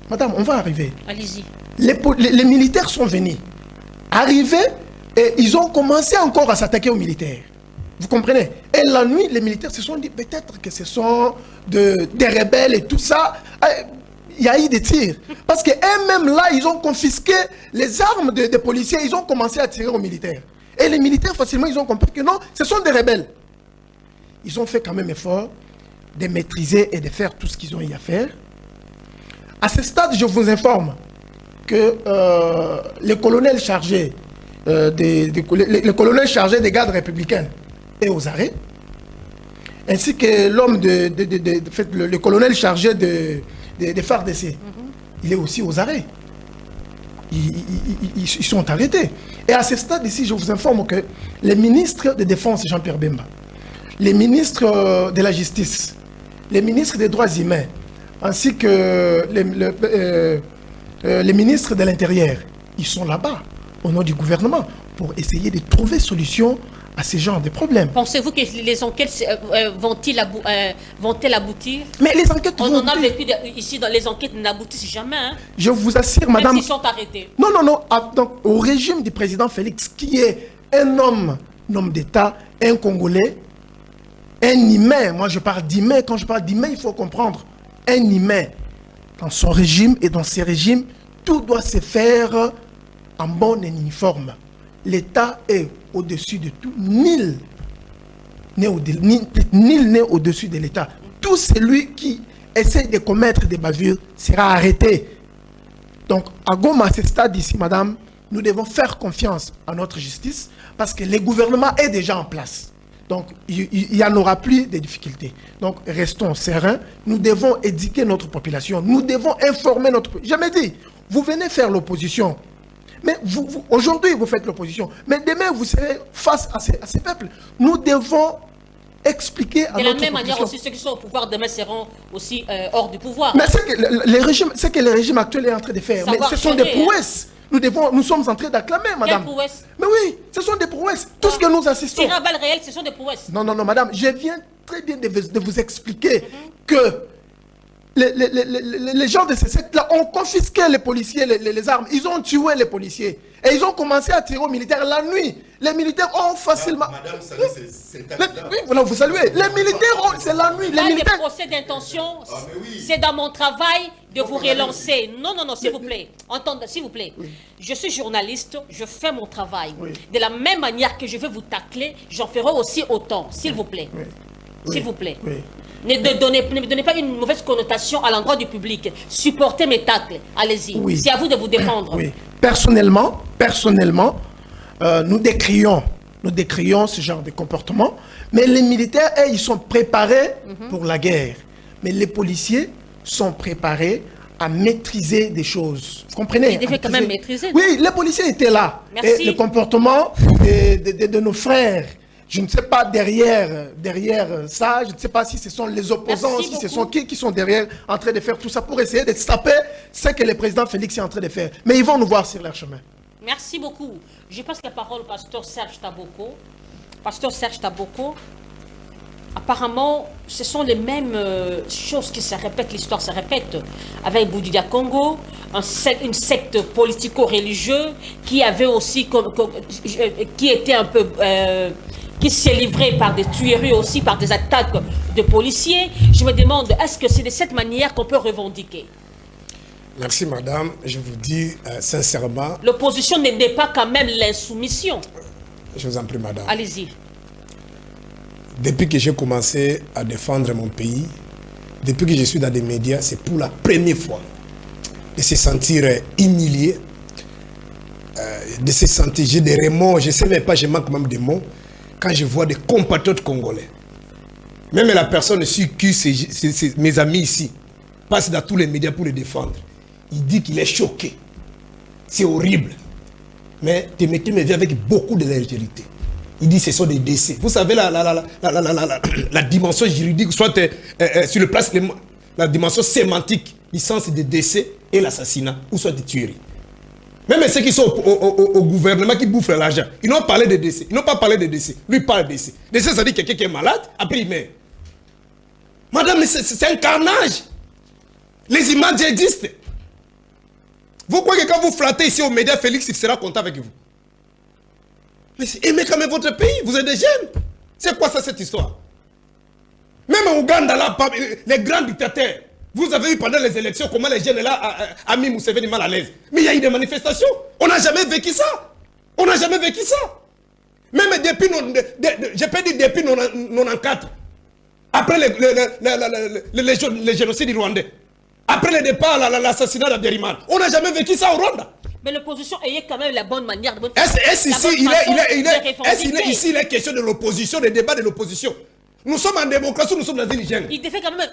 S11: Madame, on va arriver.
S1: Allez-y.
S11: Les militaires sont venus. Arrivés, et ils ont commencé encore à s'attaquer aux militaires. Vous comprenez? Et la nuit, les militaires se sont dit peut-être que ce sont des rebelles et tout ça. Il y a eu des tirs. Parce qu'eux-mêmes là, ils ont confisqué les armes des policiers. Ils ont commencé à tirer aux militaires. Et les militaires, facilement, ils ont compris que non, ce sont des rebelles. Ils ont fait quand même effort de maîtriser et de faire tout ce qu'ils ont eu à faire. À ce stade, je vous informe que le colonel chargé des gardes républicains est aux arrêts, ainsi que l'homme le colonel chargé des FARDC, il est aussi aux arrêts. Ils sont arrêtés. Et à ce stade ici, je vous informe que les ministres de Défense, Jean-Pierre Bemba, les ministres de la Justice, les ministres des Droits humains, ainsi que les ministres de l'Intérieur, ils sont là-bas, au nom du gouvernement, pour essayer de trouver solution à ce genre de problèmes.
S1: Pensez-vous que les enquêtes vont-elles aboutir?
S11: Mais les enquêtes
S1: On en a vécu ici, dans les enquêtes n'aboutissent jamais. Hein?
S11: Je vous assure, madame...
S1: Même s'ils sont arrêtés.
S11: Non. Donc, au régime du président Félix, qui est un homme d'État, un Congolais, un humain, moi je parle d'humain, quand je parle d'humain, il faut comprendre, un humain, dans son régime et dans ses régimes, tout doit se faire en bon uniforme. L'État est au-dessus de tout. Nul n'est au-dessus de l'État. Tout celui qui essaie de commettre des bavures sera arrêté. Donc, à Goma, à ce stade ici, madame, nous devons faire confiance à notre justice parce que le gouvernement est déjà en place. Donc, il n'y en aura plus de difficultés. Donc, restons sereins. Nous devons éduquer notre population. Nous devons informer notre... Je me dis, vous venez faire l'opposition. Mais aujourd'hui, vous faites l'opposition. Mais demain, vous serez face à ces peuples. Nous devons expliquer à notre population...
S1: De la même manière aussi, ceux qui sont au pouvoir demain seront aussi hors du pouvoir.
S11: Mais ce que le régime actuel est en train de faire, mais ce sont des prouesses. Nous sommes en train d'acclamer, madame.
S1: Quelles prouesses?
S11: Mais oui, ce sont des prouesses. Tout ce que nous assistons...
S1: Tirer à balles réelles, ce sont des prouesses.
S11: Non, madame. Je viens très bien de vous expliquer que les gens de ces sectes-là ont confisqué les policiers, les armes. Ils ont tué les policiers. Et ils ont commencé à tirer aux militaires la nuit. Les militaires ont facilement...
S3: Madame Salé, c'est le cas.
S11: Oui, voilà, vous saluez. Les militaires, c'est la nuit. Les militaires...
S1: Des procès d'intention, c'est dans mon travail de vous relancer. Non, non, non, s'il vous plaît. Entendez, s'il vous plaît. Oui. Je suis journaliste, je fais mon travail. Oui. De la même manière que je vais vous tacler, j'en ferai aussi autant, s'il vous plaît. Oui. S'il vous plaît. Oui. Ne me donnez pas une mauvaise connotation à l'endroit du public. Supportez mes tacles. Allez-y. Oui. C'est à vous de vous défendre.
S11: Oui. Personnellement, nous décrions ce genre de comportement. Mais les militaires, ils sont préparés pour la guerre. Mais les policiers sont préparés à maîtriser des choses. Vous comprenez?
S1: Ils devaient quand même maîtriser.
S11: Oui, les policiers étaient là.
S1: Merci.
S11: Et le comportement de nos frères, je ne sais pas derrière ça, je ne sais pas si ce sont les opposants, si ce sont qui sont derrière en train de faire tout ça pour essayer de taper ce que le président Félix est en train de faire. Mais ils vont nous voir sur leur chemin.
S1: Merci beaucoup. Je passe la parole au pasteur Serge Taboko. Pasteur Serge Taboko, apparemment, ce sont les mêmes choses qui se répètent, l'histoire se répète. Avec Boudidia Congo, une secte politico-religieuse qui avait aussi, qui était un peu... qui s'est livré par des tueries aussi, par des attaques de policiers. Je me demande, est-ce que c'est de cette manière qu'on peut revendiquer?
S2: Merci madame, je vous dis sincèrement...
S1: L'opposition n'est pas quand même l'insoumission.
S2: Je vous en prie madame.
S1: Allez-y.
S2: Depuis que j'ai commencé à défendre mon pays, depuis que je suis dans des médias, c'est pour la première fois de se sentir humilié, de se sentir, j'ai des remords, je ne sais même pas, je manque même des mots, quand je vois des compatriotes congolais. Même la personne sur qui mes amis ici passent dans tous les médias pour les défendre. Il dit qu'il est choqué. C'est horrible. Mais Témété me vient avec beaucoup de légèreté. Il dit que ce sont des décès. Vous savez la dimension juridique, soit sur le plan, la dimension sémantique, du sens des décès et l'assassinat, ou soit des tueries. Même ceux qui sont au gouvernement qui bouffent l'argent, ils n'ont parlé de décès. Ils n'ont pas parlé de décès. Lui parle de décès. Décès, ça dit que quelqu'un qui est malade, après il meurt. Madame, c'est un carnage. Les images existent. Vous croyez que quand vous flattez ici aux médias, Félix, il sera content avec vous? Mais aimez quand même votre pays, vous êtes des jeunes. C'est quoi ça, cette histoire? Même en Ouganda, là, les grands dictateurs, vous avez vu pendant les élections comment les jeunes là a mis Museveni mal à l'aise. Mais il y a eu des manifestations. On n'a jamais vécu ça. On n'a jamais vécu ça. Même depuis, je peux dire depuis 94, après les génocides rwandais, après le départ, l'assassinat d'Abderiman, on n'a jamais vécu ça au Rwanda.
S1: Mais l'opposition ayait quand même la bonne manière.
S2: Est-ce ici il est question de l'opposition, des débats de l'opposition? Nous sommes en démocratie, nous sommes dans une jungle.
S1: Il fait quand même.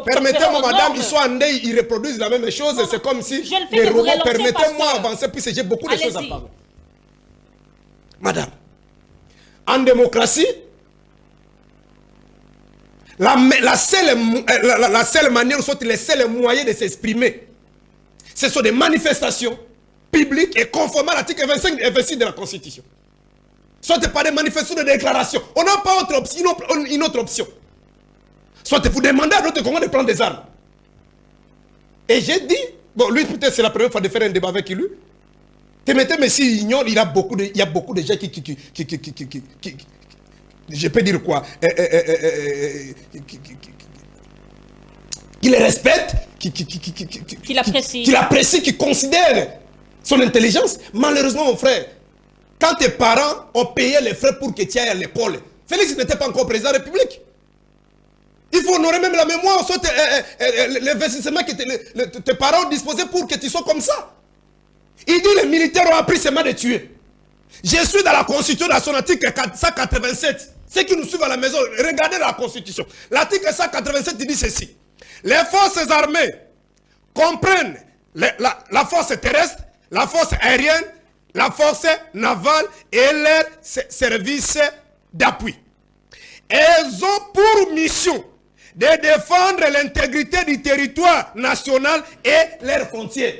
S2: Permettez-moi, madame, ils sont en deuil, ils reproduisent la même chose. C'est comme si les robots. Permettez-moi d'avancer, puisque j'ai beaucoup de choses à parler. Madame, en démocratie, la seule manière, soit les seuls moyens de s'exprimer, ce sont des manifestations publiques et conformes à l'article 25 et 26 de la Constitution. Soit par des manifestations de déclaration. On n'a pas une autre option. Soit vous demandez à l'autre Congo de prendre des armes. Et j'ai dit, bon, lui peut-être c'est la première fois de faire un débat avec lui. Mais s'il ignore, il y a beaucoup de gens qui je peux dire quoi, qui les respectent, qui l'apprécient, qui considèrent son intelligence. Malheureusement, mon frère, quand tes parents ont payé les frais pour que tu ailles à l'école, Félix n'était pas encore président de la République. Il faut honorer même la mémoire, soit l'investissement que tes parents ont disposé pour que tu sois comme ça. Il dit les militaires ont appris seulement de tuer. Je suis dans la Constitution, dans son article 187. Ceux qui nous suivent à la maison, regardez la Constitution. L'article 187 dit ceci. Les forces armées comprennent la force terrestre, la force aérienne, la force navale et leurs services d'appui. Elles ont pour mission de défendre l'intégrité du territoire national et leurs frontières.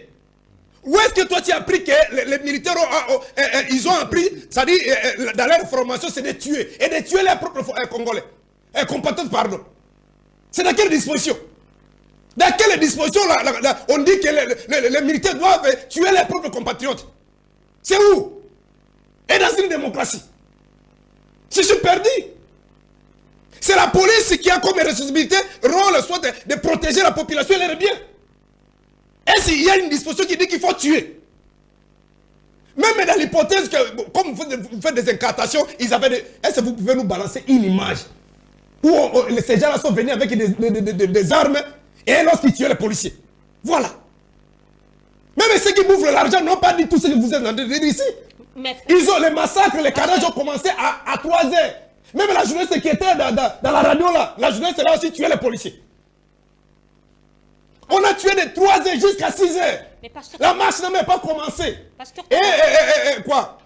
S2: Où est-ce que toi tu as appris que les militaires ils ont appris, c'est-à-dire dans leur formation, c'est de tuer, et de tuer leurs propres Congolais, compatriotes, pardon. C'est dans quelle disposition? Dans quelle disposition on dit que les militaires doivent tuer leurs propres compatriotes? C'est où? Et dans une démocratie? Je suis perdu. C'est la police qui a comme responsabilité, rôle, soit de protéger la population et leurs biens. Est-ce qu'il y a une disposition qui dit qu'il faut tuer? Même dans l'hypothèse que, comme vous faites des incantations, ils avaient des... Est-ce que vous pouvez nous balancer une image où ces gens-là sont venus avec des armes et lorsqu'ils tuaient les policiers? Voilà. Même ceux qui bouffent l'argent n'ont pas dit tout ce que vous êtes en train de dire ici. Ils ont les massacres, les carnages ont commencé à 3 heures. Même la journaliste qui était dans la radio là, la journaliste là aussi tuait les policiers. On a tué de 3 heures jusqu'à 6 heures. La marche n'a même pas commencé. Et quoi?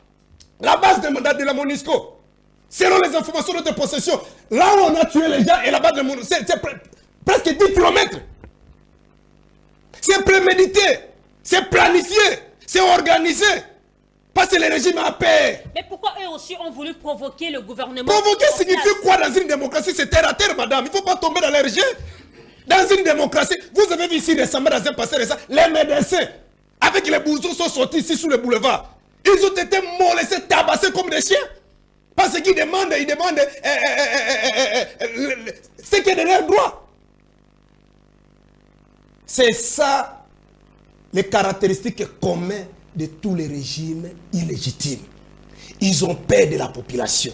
S2: La base de la MONUSCO, selon les informations de notre possession, là où on a tué les gens et la base de la MONUSCO, c'est presque 10 km. C'est prémédité, c'est planifié, c'est organisé. Parce que le régime a peur.
S1: Mais pourquoi eux aussi ont voulu provoquer le gouvernement?
S2: Provoquer signifie quoi dans une démocratie? C'est terre à terre, madame. Il ne faut pas tomber dans les jeux. Dans une démocratie, vous avez vu ici récemment, dans un passé récent, les médecins, avec les bourgeois, sont sortis ici sous le boulevard. Ils ont été molestés, tabassés comme des chiens. Parce qu'ils demandent, ce qui est de leur droit. C'est ça, les caractéristiques communes de tous les régimes illégitimes. Ils ont peur de la population.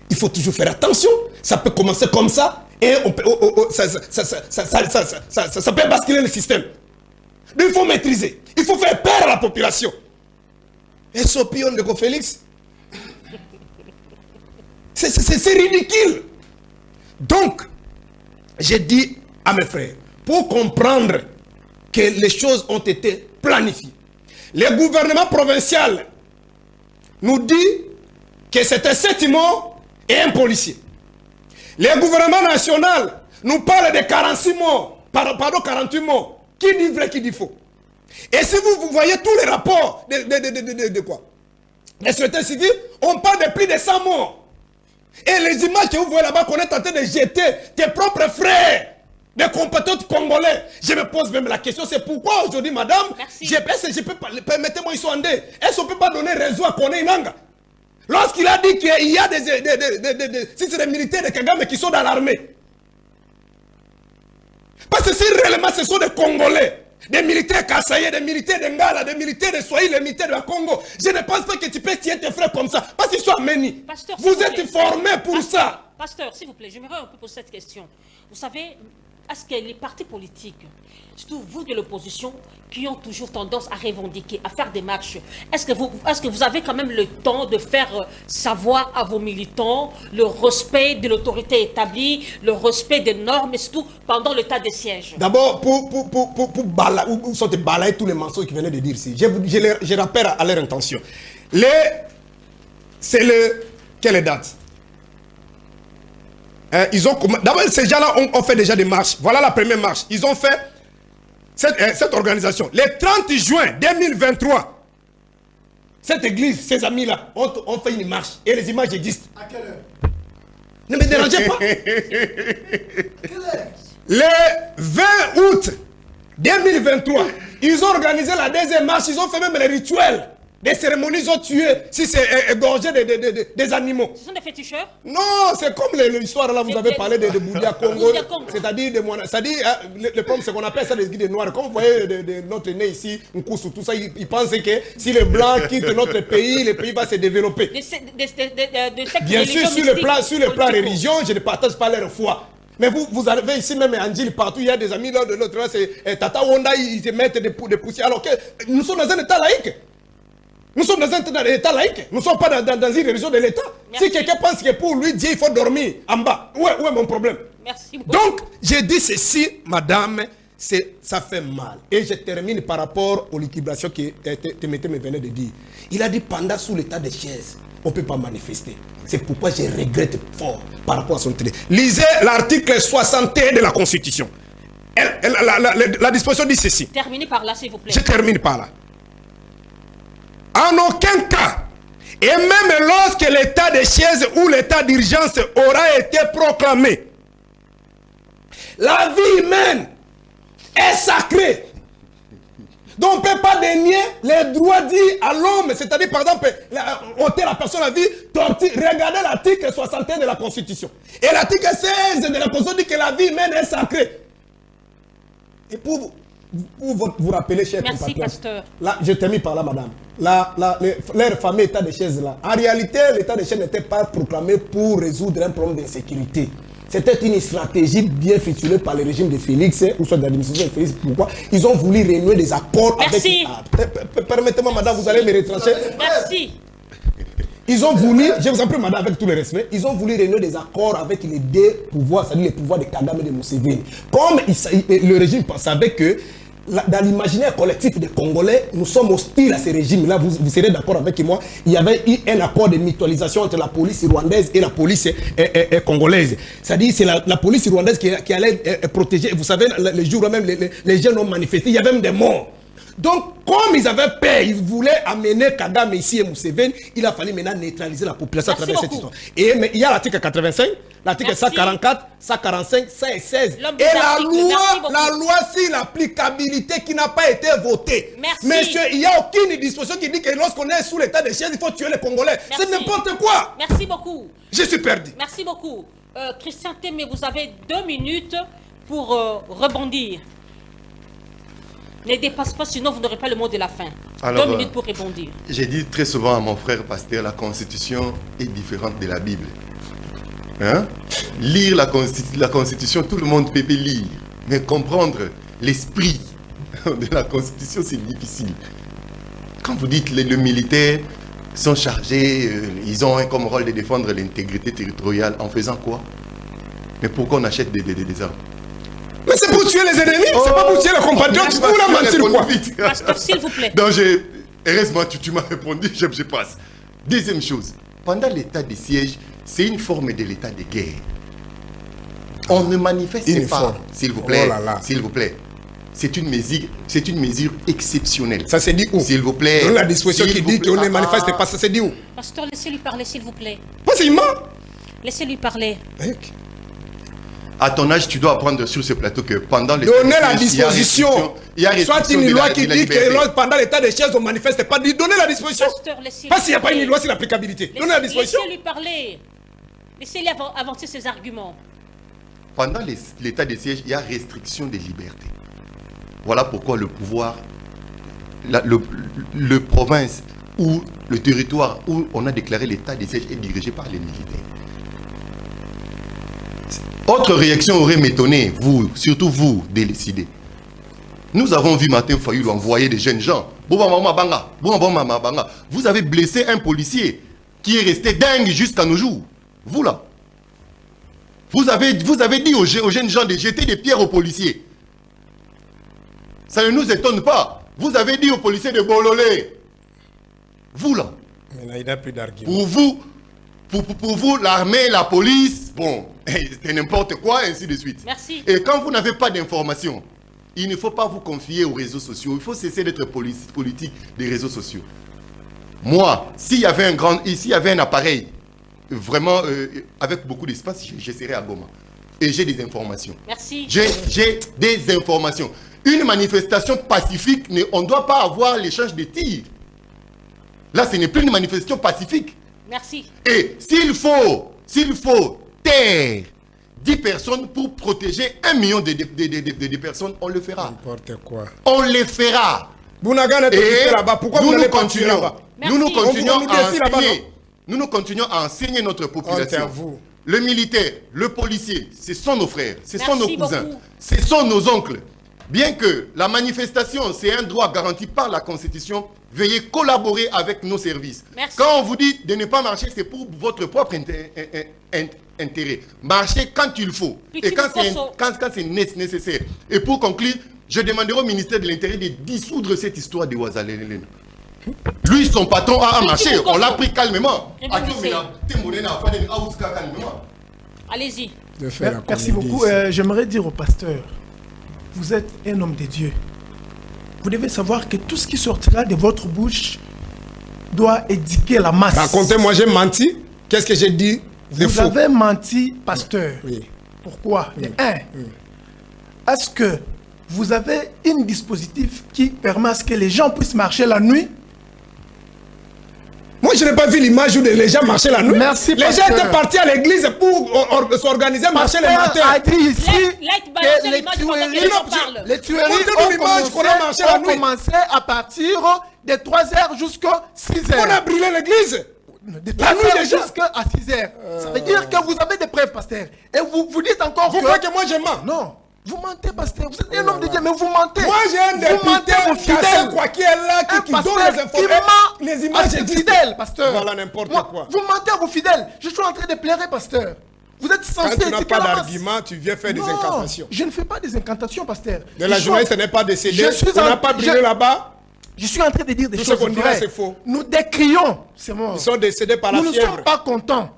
S2: Il faut toujours faire attention. Ça peut commencer comme ça et ça peut basculer le système. Donc il faut maîtriser. Il faut faire peur à la population. Et ce pion de Félix, c'est ridicule. Donc, j'ai dit à mes frères, pour comprendre que les choses ont été planifiées, le gouvernement provincial nous dit que c'était 7 morts et un policier. Le gouvernement national nous parle de 46 morts, pardon, 48 morts. Qui dit vrai, qui dit faux? Et si vous voyez tous les rapports de quoi? Les sociétés civiles, on parle de plus de 100 morts. Et les images que vous voyez là-bas, qu'on est en train de jeter tes propres frères, des compatriotes congolais. Je me pose même la question, c'est pourquoi aujourd'hui, madame, permettez-moi, ils sont en deux. Est-ce qu'on ne peut pas donner raison à Kone Inanga? Lorsqu'il a dit qu'il y a si c'est des militaires de Kagame qui sont dans l'armée. Parce que si réellement ce sont des Congolais, des militaires Kassaye, des militaires de Ngala, des militaires de Swahili, des militaires de la Congo, je ne pense pas que tu peux tirer tes frères comme ça. Parce qu'ils sont amenés. Vous êtes formés pour ça.
S1: Pasteur, s'il vous plaît, j'aimerais un peu poser cette question. Vous savez, est-ce que les partis politiques, surtout vous de l'opposition, qui ont toujours tendance à revendiquer, à faire des marches, est-ce que vous avez quand même le temps de faire savoir à vos militants le respect de l'autorité établie, le respect des normes, et surtout pendant l'état de siège?
S2: D'abord, pour balayer tous les mensonges qu'ils venaient de dire ici, je rappelle à leur intention. Quelle date? D'abord, ces gens-là ont fait déjà des marches. Voilà la première marche. Ils ont fait cette organisation. Le 30 juin 2023, cette église, ces amis-là, ont fait une marche. Et les images existent. À quelle heure? Ne me dérangez pas. Le 20 août 2023, ils ont organisé la deuxième marche. Ils ont fait même les rituels. Des cérémonies, ils ont tué, si c'est égorgé des animaux.
S1: Ce sont des féticheurs?
S2: Non, c'est comme l'histoire là, vous avez parlé de Boudia Congo. C'est-à-dire, le problème, c'est qu'on appelle ça des guides noirs. Comme vous voyez notre nez ici, Nkoussou, tout ça, ils pensent que si les Blancs quittent notre pays, le pays va se développer. Bien sûr, sur le plan religion, je ne partage pas leur foi. Mais vous avez ici même Angil partout, il y a des amis là de l'autre là, c'est Tata Wanda, ils se mettent des poussières. Alors que nous sommes dans un état laïque. Nous sommes dans un état laïque. Nous ne sommes pas dans une religion de l'État. Si quelqu'un pense que pour lui, Dieu, il faut dormir en bas, où est mon problème?
S1: Merci beaucoup.
S2: Donc, j'ai dit ceci, madame, ça fait mal. Et je termine par rapport aux liquidations que Témété me venait de dire. Il a dit pendant sous l'état de chaise, on ne peut pas manifester. C'est pourquoi je regrette fort par rapport à son traité. Lisez l'article 61 de la Constitution. La disposition dit ceci.
S1: Terminez par là, s'il vous plaît.
S2: Je termine par là. En aucun cas, et même lorsque l'état de siège ou l'état d'urgence aura été proclamé, la vie humaine est sacrée. Donc on ne peut pas dénier les droits dits à l'homme. C'est-à-dire, par exemple, ôter la personne à vie, torture. Regardez l'article 61 de la Constitution. Et l'article 16 de la Constitution dit que la vie humaine est sacrée. Et pour vous rappeler, cher
S1: Merci,
S2: compatriotes,
S1: pasteur.
S2: là, je termine par là, madame. Leur fameux état de chaise là. En réalité, l'état de chaise n'était pas proclamé pour résoudre un problème d'insécurité. C'était une stratégie bien ficelée par le régime de Félix, ou soit de l'administration de Félix. Pourquoi? Ils ont voulu renouer des accords
S1: Merci.
S2: avec... Permettez-moi, madame, vous allez me retrancher.
S1: Merci.
S2: Ils ont voulu, je vous en prie, madame, avec tout le respect, ils ont voulu renouer des accords avec les deux pouvoirs, c'est-à-dire les pouvoirs de Kagame et de Museveni. Comme le régime savait que dans l'imaginaire collectif des Congolais, nous sommes hostiles à ces régimes-là. Vous serez d'accord avec moi. Il y avait eu un accord de mutualisation entre la police rwandaise et la police congolaise. C'est-à-dire c'est la police rwandaise qui allait protéger. Vous savez, les jours même, les jeunes ont manifesté. Il y avait même des morts. Donc, comme ils avaient peur, ils voulaient amener Kagame ici et Museveni, il a fallu maintenant neutraliser la population à travers cette histoire. Mais il y a l'article 85, l'article 144, 145, 116. Et la loi sur l'applicabilité qui n'a pas été votée.
S1: Merci.
S2: Monsieur, il n'y a aucune disposition qui dit que lorsqu'on est sous l'état de chaise, il faut tuer les Congolais. C'est n'importe quoi.
S1: Merci beaucoup.
S2: Je suis perdu.
S1: Merci beaucoup. Christian Témé, vous avez 2 minutes pour rebondir. Ne dépasse pas, sinon vous n'aurez pas le mot de la fin.
S3: Alors,
S1: 2 minutes pour répondre.
S3: J'ai dit très souvent à mon frère pasteur, la Constitution est différente de la Bible. Hein? Lire la Constitution, tout le monde peut lire. Mais comprendre l'esprit de la Constitution, c'est difficile. Quand vous dites que les militaires sont chargés, ils ont comme rôle de défendre l'intégrité territoriale, en faisant quoi? Mais pourquoi on achète des armes?
S2: Mais c'est pour tuer les ennemis, c'est pas pour tuer les compatriotes, c'est pour la mentir quoi.
S1: Pasteur, s'il vous plaît.
S3: Donc, heureusement, tu m'as répondu, je passe. Deuxième chose, pendant l'état de siège, c'est une forme de l'état de guerre. On ne manifeste pas, s'il vous plaît, s'il vous plaît. C'est une mesure exceptionnelle.
S2: Ça s'est dit où?
S3: S'il vous plaît.
S2: Dans la disposition qui dit qu'on ne manifeste pas, ça s'est dit où?
S1: Pasteur, laissez-lui parler, s'il vous plaît.
S2: Facilement.
S1: Laissez-lui parler.
S3: À ton âge, tu dois apprendre sur ce plateau que pendant les...
S2: Donnez la disposition. Soit une loi qui dit que pendant l'état de chaise, on ne manifeste pas. Donnez la disposition.
S1: Pasteur,
S2: pas s'il n'y a pas une loi sur l'applicabilité. Donnez la disposition.
S1: Laissez-lui parler. Laissez-lui avancer ses arguments.
S3: Pendant l'état de siège, il y a restriction des libertés. Voilà pourquoi le pouvoir, le province ou le territoire où on a déclaré l'état de siège est dirigé par les militaires. Autre réaction aurait m'étonné, vous, surtout vous, de décider. Nous avons vu Martin Fayulu envoyer des jeunes gens. Vous avez blessé un policier qui est resté dingue jusqu'à nos jours. Vous là. Vous avez dit aux jeunes gens de jeter des pierres aux policiers. Ça ne nous étonne pas. Vous avez dit aux policiers de bololé. Vous là.
S2: Mais il n'a plus d'argument.
S3: Pour vous, l'armée, la police, bon, c'est n'importe quoi, ainsi de suite.
S1: Merci.
S3: Et quand vous n'avez pas d'informations, il ne faut pas vous confier aux réseaux sociaux. Il faut cesser d'être politique des réseaux sociaux. Moi, s'il y avait un appareil, vraiment, avec beaucoup d'espace, je serais à Goma. Et j'ai des informations.
S1: Merci.
S3: J'ai des informations. Une manifestation pacifique, on ne doit pas avoir l'échange de tirs. Là, ce n'est plus une manifestation pacifique.
S1: Merci.
S3: Et s'il faut taire 10 personnes pour protéger 1 million de personnes, on le fera.
S2: N'importe quoi.
S3: On le fera.
S2: Bounagan est là-bas. Pourquoi vous n'allez pas tuer là-bas?
S3: Nous continuons à enseigner notre population. Le militaire, le policier, ce sont nos frères, ce sont nos cousins, ce sont nos oncles. Bien que la manifestation, c'est un droit garanti par la Constitution, veuillez collaborer avec nos services.
S1: Merci.
S3: Quand on vous dit de ne pas marcher, c'est pour votre propre intérêt. Marchez quand il faut. Et quand c'est nécessaire. Et pour conclure, je demanderai au ministère de l'Intérieur de dissoudre cette histoire de Ouazalélène. Lui, son patron a marché. On l'a pris calmement.
S1: Allez-y.
S11: Merci beaucoup. J'aimerais dire au pasteur, vous êtes un homme de Dieu. Vous devez savoir que tout ce qui sortira de votre bouche doit éduquer la masse.
S2: Racontez-moi, j'ai menti. Qu'est-ce que j'ai dit?
S11: Vous avez menti, pasteur.
S2: Oui.
S11: Pourquoi? Est-ce que vous avez un dispositif qui permet à ce que les gens puissent marcher la nuit.
S2: Moi, je n'ai pas vu l'image où les gens marchaient la nuit.
S11: Merci,
S2: les gens étaient partis à l'église pour s'organiser, marcher le matin.
S11: A dit ici que
S1: les
S11: tueries ont commencé à partir de 3h jusqu'à 6h.
S2: On a brûlé l'église.
S11: De 3h jusqu'à 6h. Ça veut dire que vous avez des preuves, pasteur. Et vous dites encore
S2: vous croyez que moi je mens?
S11: Non. Vous mentez, pasteur. Vous êtes un homme de Dieu, mais vous mentez.
S2: Moi, j'ai un député qui est là, qui donne les informations. Les images
S11: fidèles, pasteur.
S2: Voilà n'importe quoi.
S11: Vous mentez à vos fidèles. Je suis en train de pleurer, pasteur. Vous êtes censé...
S2: Quand tu n'as pas d'argument, tu viens faire des incantations.
S11: Je ne fais pas des incantations, pasteur.
S2: De la journaliste n'est pas décédée. On n'a pas brûlé là-bas.
S11: Je suis en train de dire des choses
S2: vraies. Tout ce qu'on dit, c'est faux.
S11: Nous décrions. C'est mort.
S2: Ils sont décédés par la fièvre.
S11: Nous ne sommes pas contents.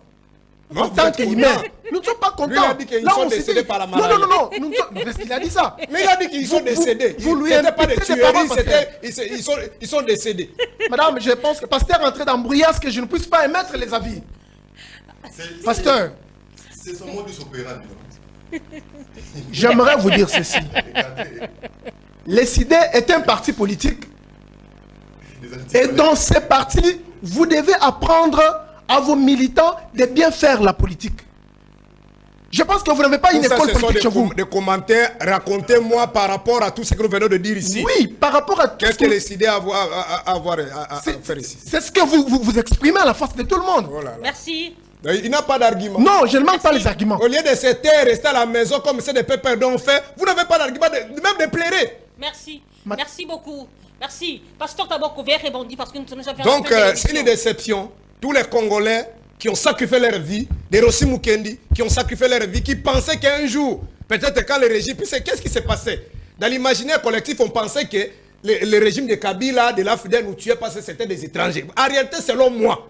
S11: En tant qu'humains, nous ne sommes pas contents.
S2: Lui, il a dit qu'ils sont décédés par la maladie.
S11: Non. Parce qu'il a dit ça.
S2: Mais il a dit qu'ils sont décédés.
S11: Vous lui
S2: n'était pas des tueries, ils sont décédés.
S11: Madame, je pense que le pasteur est en train d'embrouiller à ce que je ne puisse pas émettre les avis. Pasteur.
S3: C'est son modus operandi.
S11: J'aimerais vous dire ceci. Les CIDE est un parti politique. Et dans ces partis, vous devez apprendre à vos militants de bien faire la politique. Je pense que vous n'avez pas une école politique chez vous.
S2: Des commentaires, racontez-moi par rapport à tout ce que nous venons de dire ici.
S11: Oui, par rapport à tout
S2: qu'est-ce que les idées à faire ici.
S11: C'est ce que vous exprimez à la face de tout le monde.
S2: Oh là là.
S1: Merci.
S2: Il n'a pas d'argument.
S11: Non, je ne manque pas les arguments.
S2: Au lieu de se taire, rester à la maison comme c'est des pépins dont on fait, vous n'avez pas d'argument, même de plairer.
S1: Merci. Merci beaucoup. Merci. Pasteur Taboko, vient répondre parce que nous sommes jamais.
S2: Donc, c'est une déception. Tous les Congolais qui ont sacrifié leur vie, des Rossi Mukendi, qui ont sacrifié leur vie, qui pensaient qu'un jour, peut-être quand le régime, puis qu'est-ce qui s'est passé? Dans l'imaginaire collectif, on pensait que le régime de Kabila, de l'AFDEL nous tuait parce que c'était des étrangers. En réalité, selon moi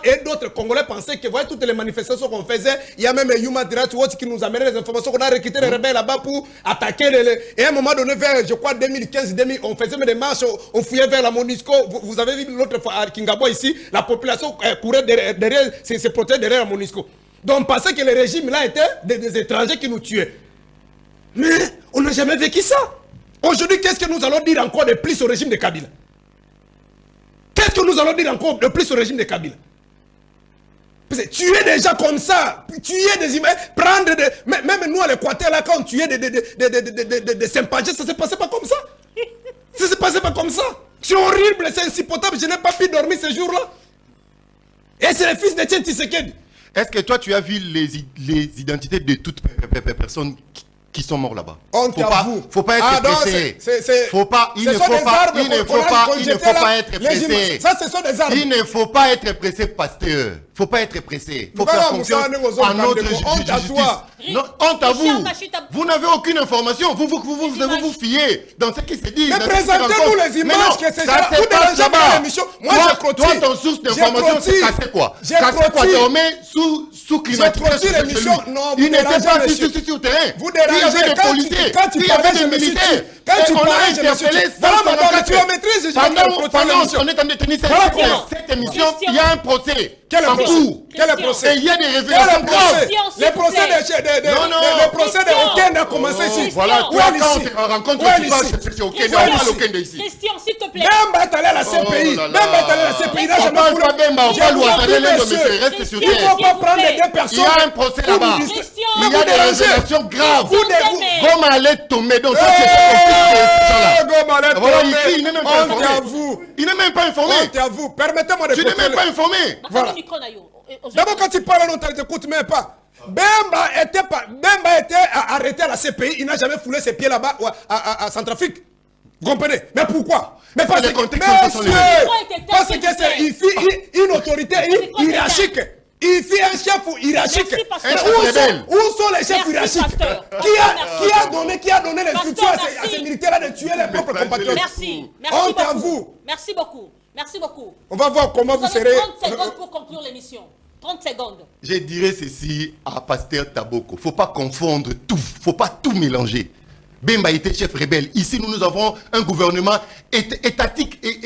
S2: et d'autres Congolais pensaient que, voyez, toutes les manifestations qu'on faisait, il y a même Human Rights Watch qui nous amenait les informations qu'on a recruté les rebelles là-bas pour attaquer et à un moment donné, vers, je crois, 2015-2000, on faisait même des marches, on fouillait vers la MONUSCO. Vous avez vu l'autre fois à Kingabo ici, la population courait derrière, se protégeait derrière la MONUSCO. Donc on pensait que le régime là était des étrangers qui nous tuaient. Mais on n'a jamais vécu ça. Aujourd'hui, qu'est-ce que nous allons dire encore de plus au régime de Kabila? Qu'est-ce que nous allons dire encore de plus au régime de Kabila? Tuer des gens comme ça, tuer des images, prendre des... Même nous à l'Équateur, là, quand on tuait des sympathisants, ça ne se passait pas comme ça. Ça ne se passait pas comme ça. C'est horrible, c'est insupportable, je n'ai pas pu dormir ce jour-là. Et c'est le fils de Tien Tshisekedi.
S3: Est-ce que toi, tu as vu les identités de toutes les personnes qui sont morts là-bas? Faut pas être pressé. Il ne faut pas être pressé.
S2: Ça, ce sont des armes.
S3: Il ne faut pas être pressé, pasteur. Faut pas être pressé. Faut faire confiance à notre justice. Non, honte à vous. Vous n'avez aucune information. Vous vous fiez dans ce qui se dit.
S2: Mais présentez-nous les images que c'est ça. Vous dérangez pas l'émission. Moi, je crois.
S3: Toi, ton source d'information, c'est cassé quoi? Cassé quoi? Dormez sous climatisation. Il n'était pas sur le terrain.
S2: Vous dérangez
S3: des policiers. Il y avait des militaires.
S2: Quand tu
S3: on a
S2: parles,
S3: interpellé pendant qu'on est en train de tenir cette émission, il y a un procès.
S2: Quel procès? Quel procès?
S3: Et il y a des révélations graves.
S2: Le procès de Okende a commencé ici.
S3: Voilà, toi, quand on rencontre tu vas chercher Okende, on parle Okende ici.
S1: Christian, s'il te plaît.
S2: Même est allé à la CPI. Même est allé à la CPI.
S3: On parle pas Bemba, on parle Ouattara, monsieur, reste sur terre.
S2: Il ne faut pas prendre les deux personnes.
S3: Il y a un procès là-bas. Il y a des révélations graves. Goma allait tomber, donc ça c'est
S2: Goma allait tomber.
S3: Voilà, ici, il n'est même pas informé.
S2: Il n'est même pas informé. Permettez-moi de...
S3: Tu n'es même pas informé.
S2: Voilà. D'abord, quand tu parles, on ne t'écoute même pas. Bemba était arrêté à la CPI. Il n'a jamais foulé ses pieds là-bas à Centrafrique. Vous comprenez? Mais pourquoi? Mais parce que c'est une autorité hiérarchique. Il fait un chef hiérarchique. Où sont les chefs hiérarchiques? Qui a donné l'instruction à ces militaires-là de tuer les propres compatriotes?
S1: Merci.
S2: Honte à vous.
S1: Merci beaucoup. Merci beaucoup.
S2: On va voir comment vous serez...
S1: 30 secondes pour conclure l'émission. 30 secondes.
S3: Je dirais ceci à Pasteur Taboko. Faut pas confondre tout. Faut pas tout mélanger. Bemba était chef rebelle. Ici, nous avons un gouvernement étatique et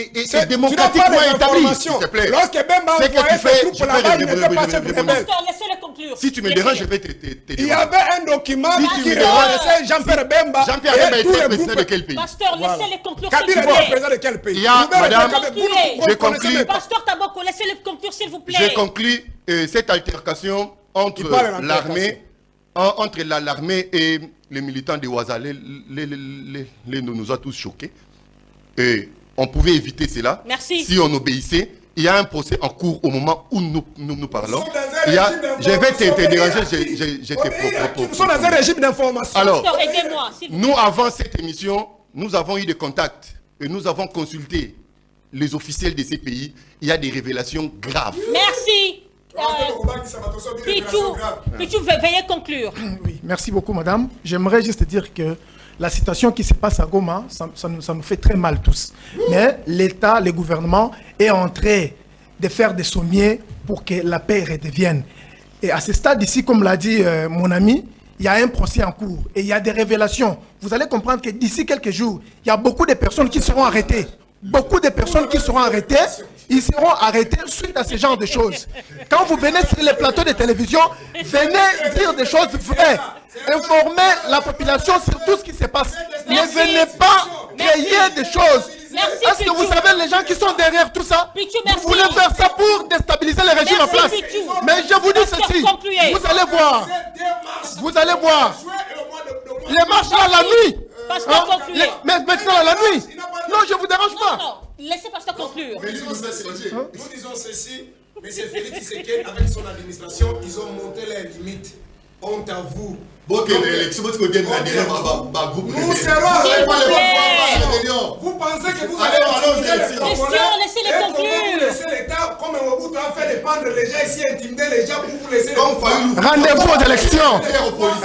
S3: démocratiquement établi. S'il te plaît.
S2: Lorsque Bemba a envoyé ses troupes là-bas, il n'était pas chef rebelle.
S1: Laissez-le conclure. conclure.
S3: Si tu me déranges, je vais te
S2: Il y avait un document
S3: Si tu
S2: qui
S3: me déranges,
S2: reconnaissait Jean-Pierre Bemba.
S3: Jean-Pierre Bemba était président de quel pays?
S1: Pasteur, laissez-les conclure.
S2: Kabila était président de quel pays?
S3: Il y a, madame, je conclue.
S1: Pasteur Taboko, laissez-les conclure, s'il vous plaît.
S3: Je conclus cette altercation entre l'armée et les militants de Ouaza nous a tous choqués. Et on pouvait éviter cela.
S1: Merci.
S3: Si on obéissait. Il y a un procès en cours au moment où nous parlons. Je vais te déranger, je te propose.
S2: Nous sommes dans un régime d'information.
S3: Alors,
S1: aidez-moi,
S3: nous, avant cette émission, nous avons eu des contacts et nous avons consulté les officiels de ces pays. Il y a des révélations graves.
S1: Merci. Pichou, veuillez conclure.
S11: Oui, merci beaucoup, madame. J'aimerais juste dire que la situation qui se passe à Goma, ça nous fait très mal tous. Mais l'État, le gouvernement est en train de faire des sommiers pour que la paix redevienne. Et à ce stade ici, comme l'a dit mon ami, il y a un procès en cours et il y a des révélations. Vous allez comprendre que d'ici quelques jours, il y a beaucoup de personnes qui seront arrêtées. Beaucoup de personnes qui seront arrêtées, ils seront arrêtés suite à ce genre de choses. Quand vous venez sur les plateaux de télévision, venez dire des choses vraies. Informer la population sur tout ce qui se passe. Ne venez pas créer des choses. Est-ce que vous savez les gens qui sont derrière tout ça? Vous voulez faire ça pour déstabiliser le régime en place. Mais je vous dis ceci, vous allez voir. Vous allez voir. Les marches là la nuit. Mais maintenant la nuit. Non, je ne vous dérange pas.
S1: Non, laissez Pasteur conclure.
S2: Nous disons ceci, M. Félix Tshisekedi, avec son administration, ils ont monté les limites. Honte à vous.
S3: Nous
S2: serons. Vous pensez que vous allez
S1: laissez-les conclure.
S2: Laissez l'État, comme Mobutu a fait dépendre les gens ici, intimider les gens pour vous laisser.
S11: Rendez-vous aux élections.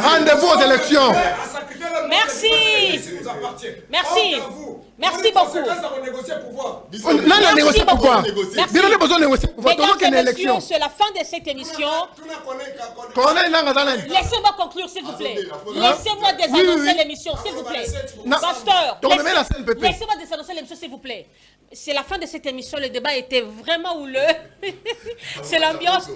S11: Rendez-vous aux élections.
S1: Merci. Merci. Merci beaucoup.
S11: Non, non, négocier pourquoi? Bien, on a besoin de négocier pourquoi?
S1: Mesdames et messieurs, c'est la fin de cette émission. Laissez-moi conclure, s'il vous plaît. Laissez-moi désannoncer l'émission, s'il vous plaît. Pasteur, laissez-moi désannoncer l'émission, s'il vous plaît. C'est la fin de cette émission. Le débat était vraiment houleux. C'est l'ambiance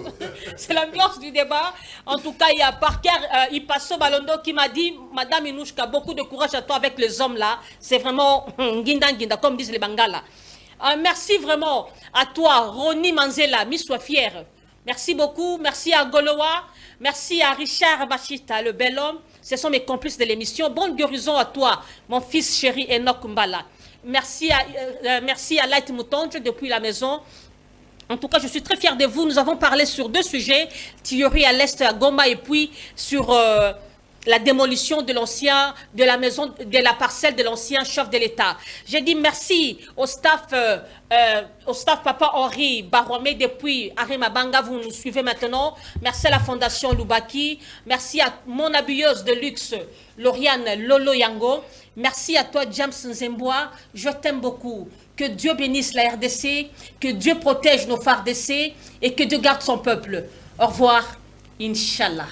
S1: du débat. En tout cas, il y a Parker Ipasso Balondo qui m'a dit, Madame Inouchka, beaucoup de courage à toi avec les hommes là. C'est vraiment ginda, comme disent les Bangala. Merci vraiment à toi, Ronnie Manzela, Miss Sois fière. Merci beaucoup. Merci à Golowa. Merci à Richard Bachita, le bel homme. Ce sont mes complices de l'émission. Bonne guérison à toi, mon fils chéri Enoch Mbala. Merci à Light Moutonge depuis la maison. En tout cas, je suis très fière de vous. Nous avons parlé sur deux sujets. Théorie à l'Est, à Goma, et puis sur la démolition de la maison, de la parcelle de l'ancien chef de l'État. J'ai dit merci au staff Papa Henri Baromé depuis Arimabanga, vous nous suivez maintenant. Merci à la Fondation Loubaki. Merci à mon habilleuse de luxe, Lauriane Lolo Yango. Merci à toi, James Nzemboa. Je t'aime beaucoup. Que Dieu bénisse la RDC, que Dieu protège nos FARDC et que Dieu garde son peuple. Au revoir, Inch'Allah.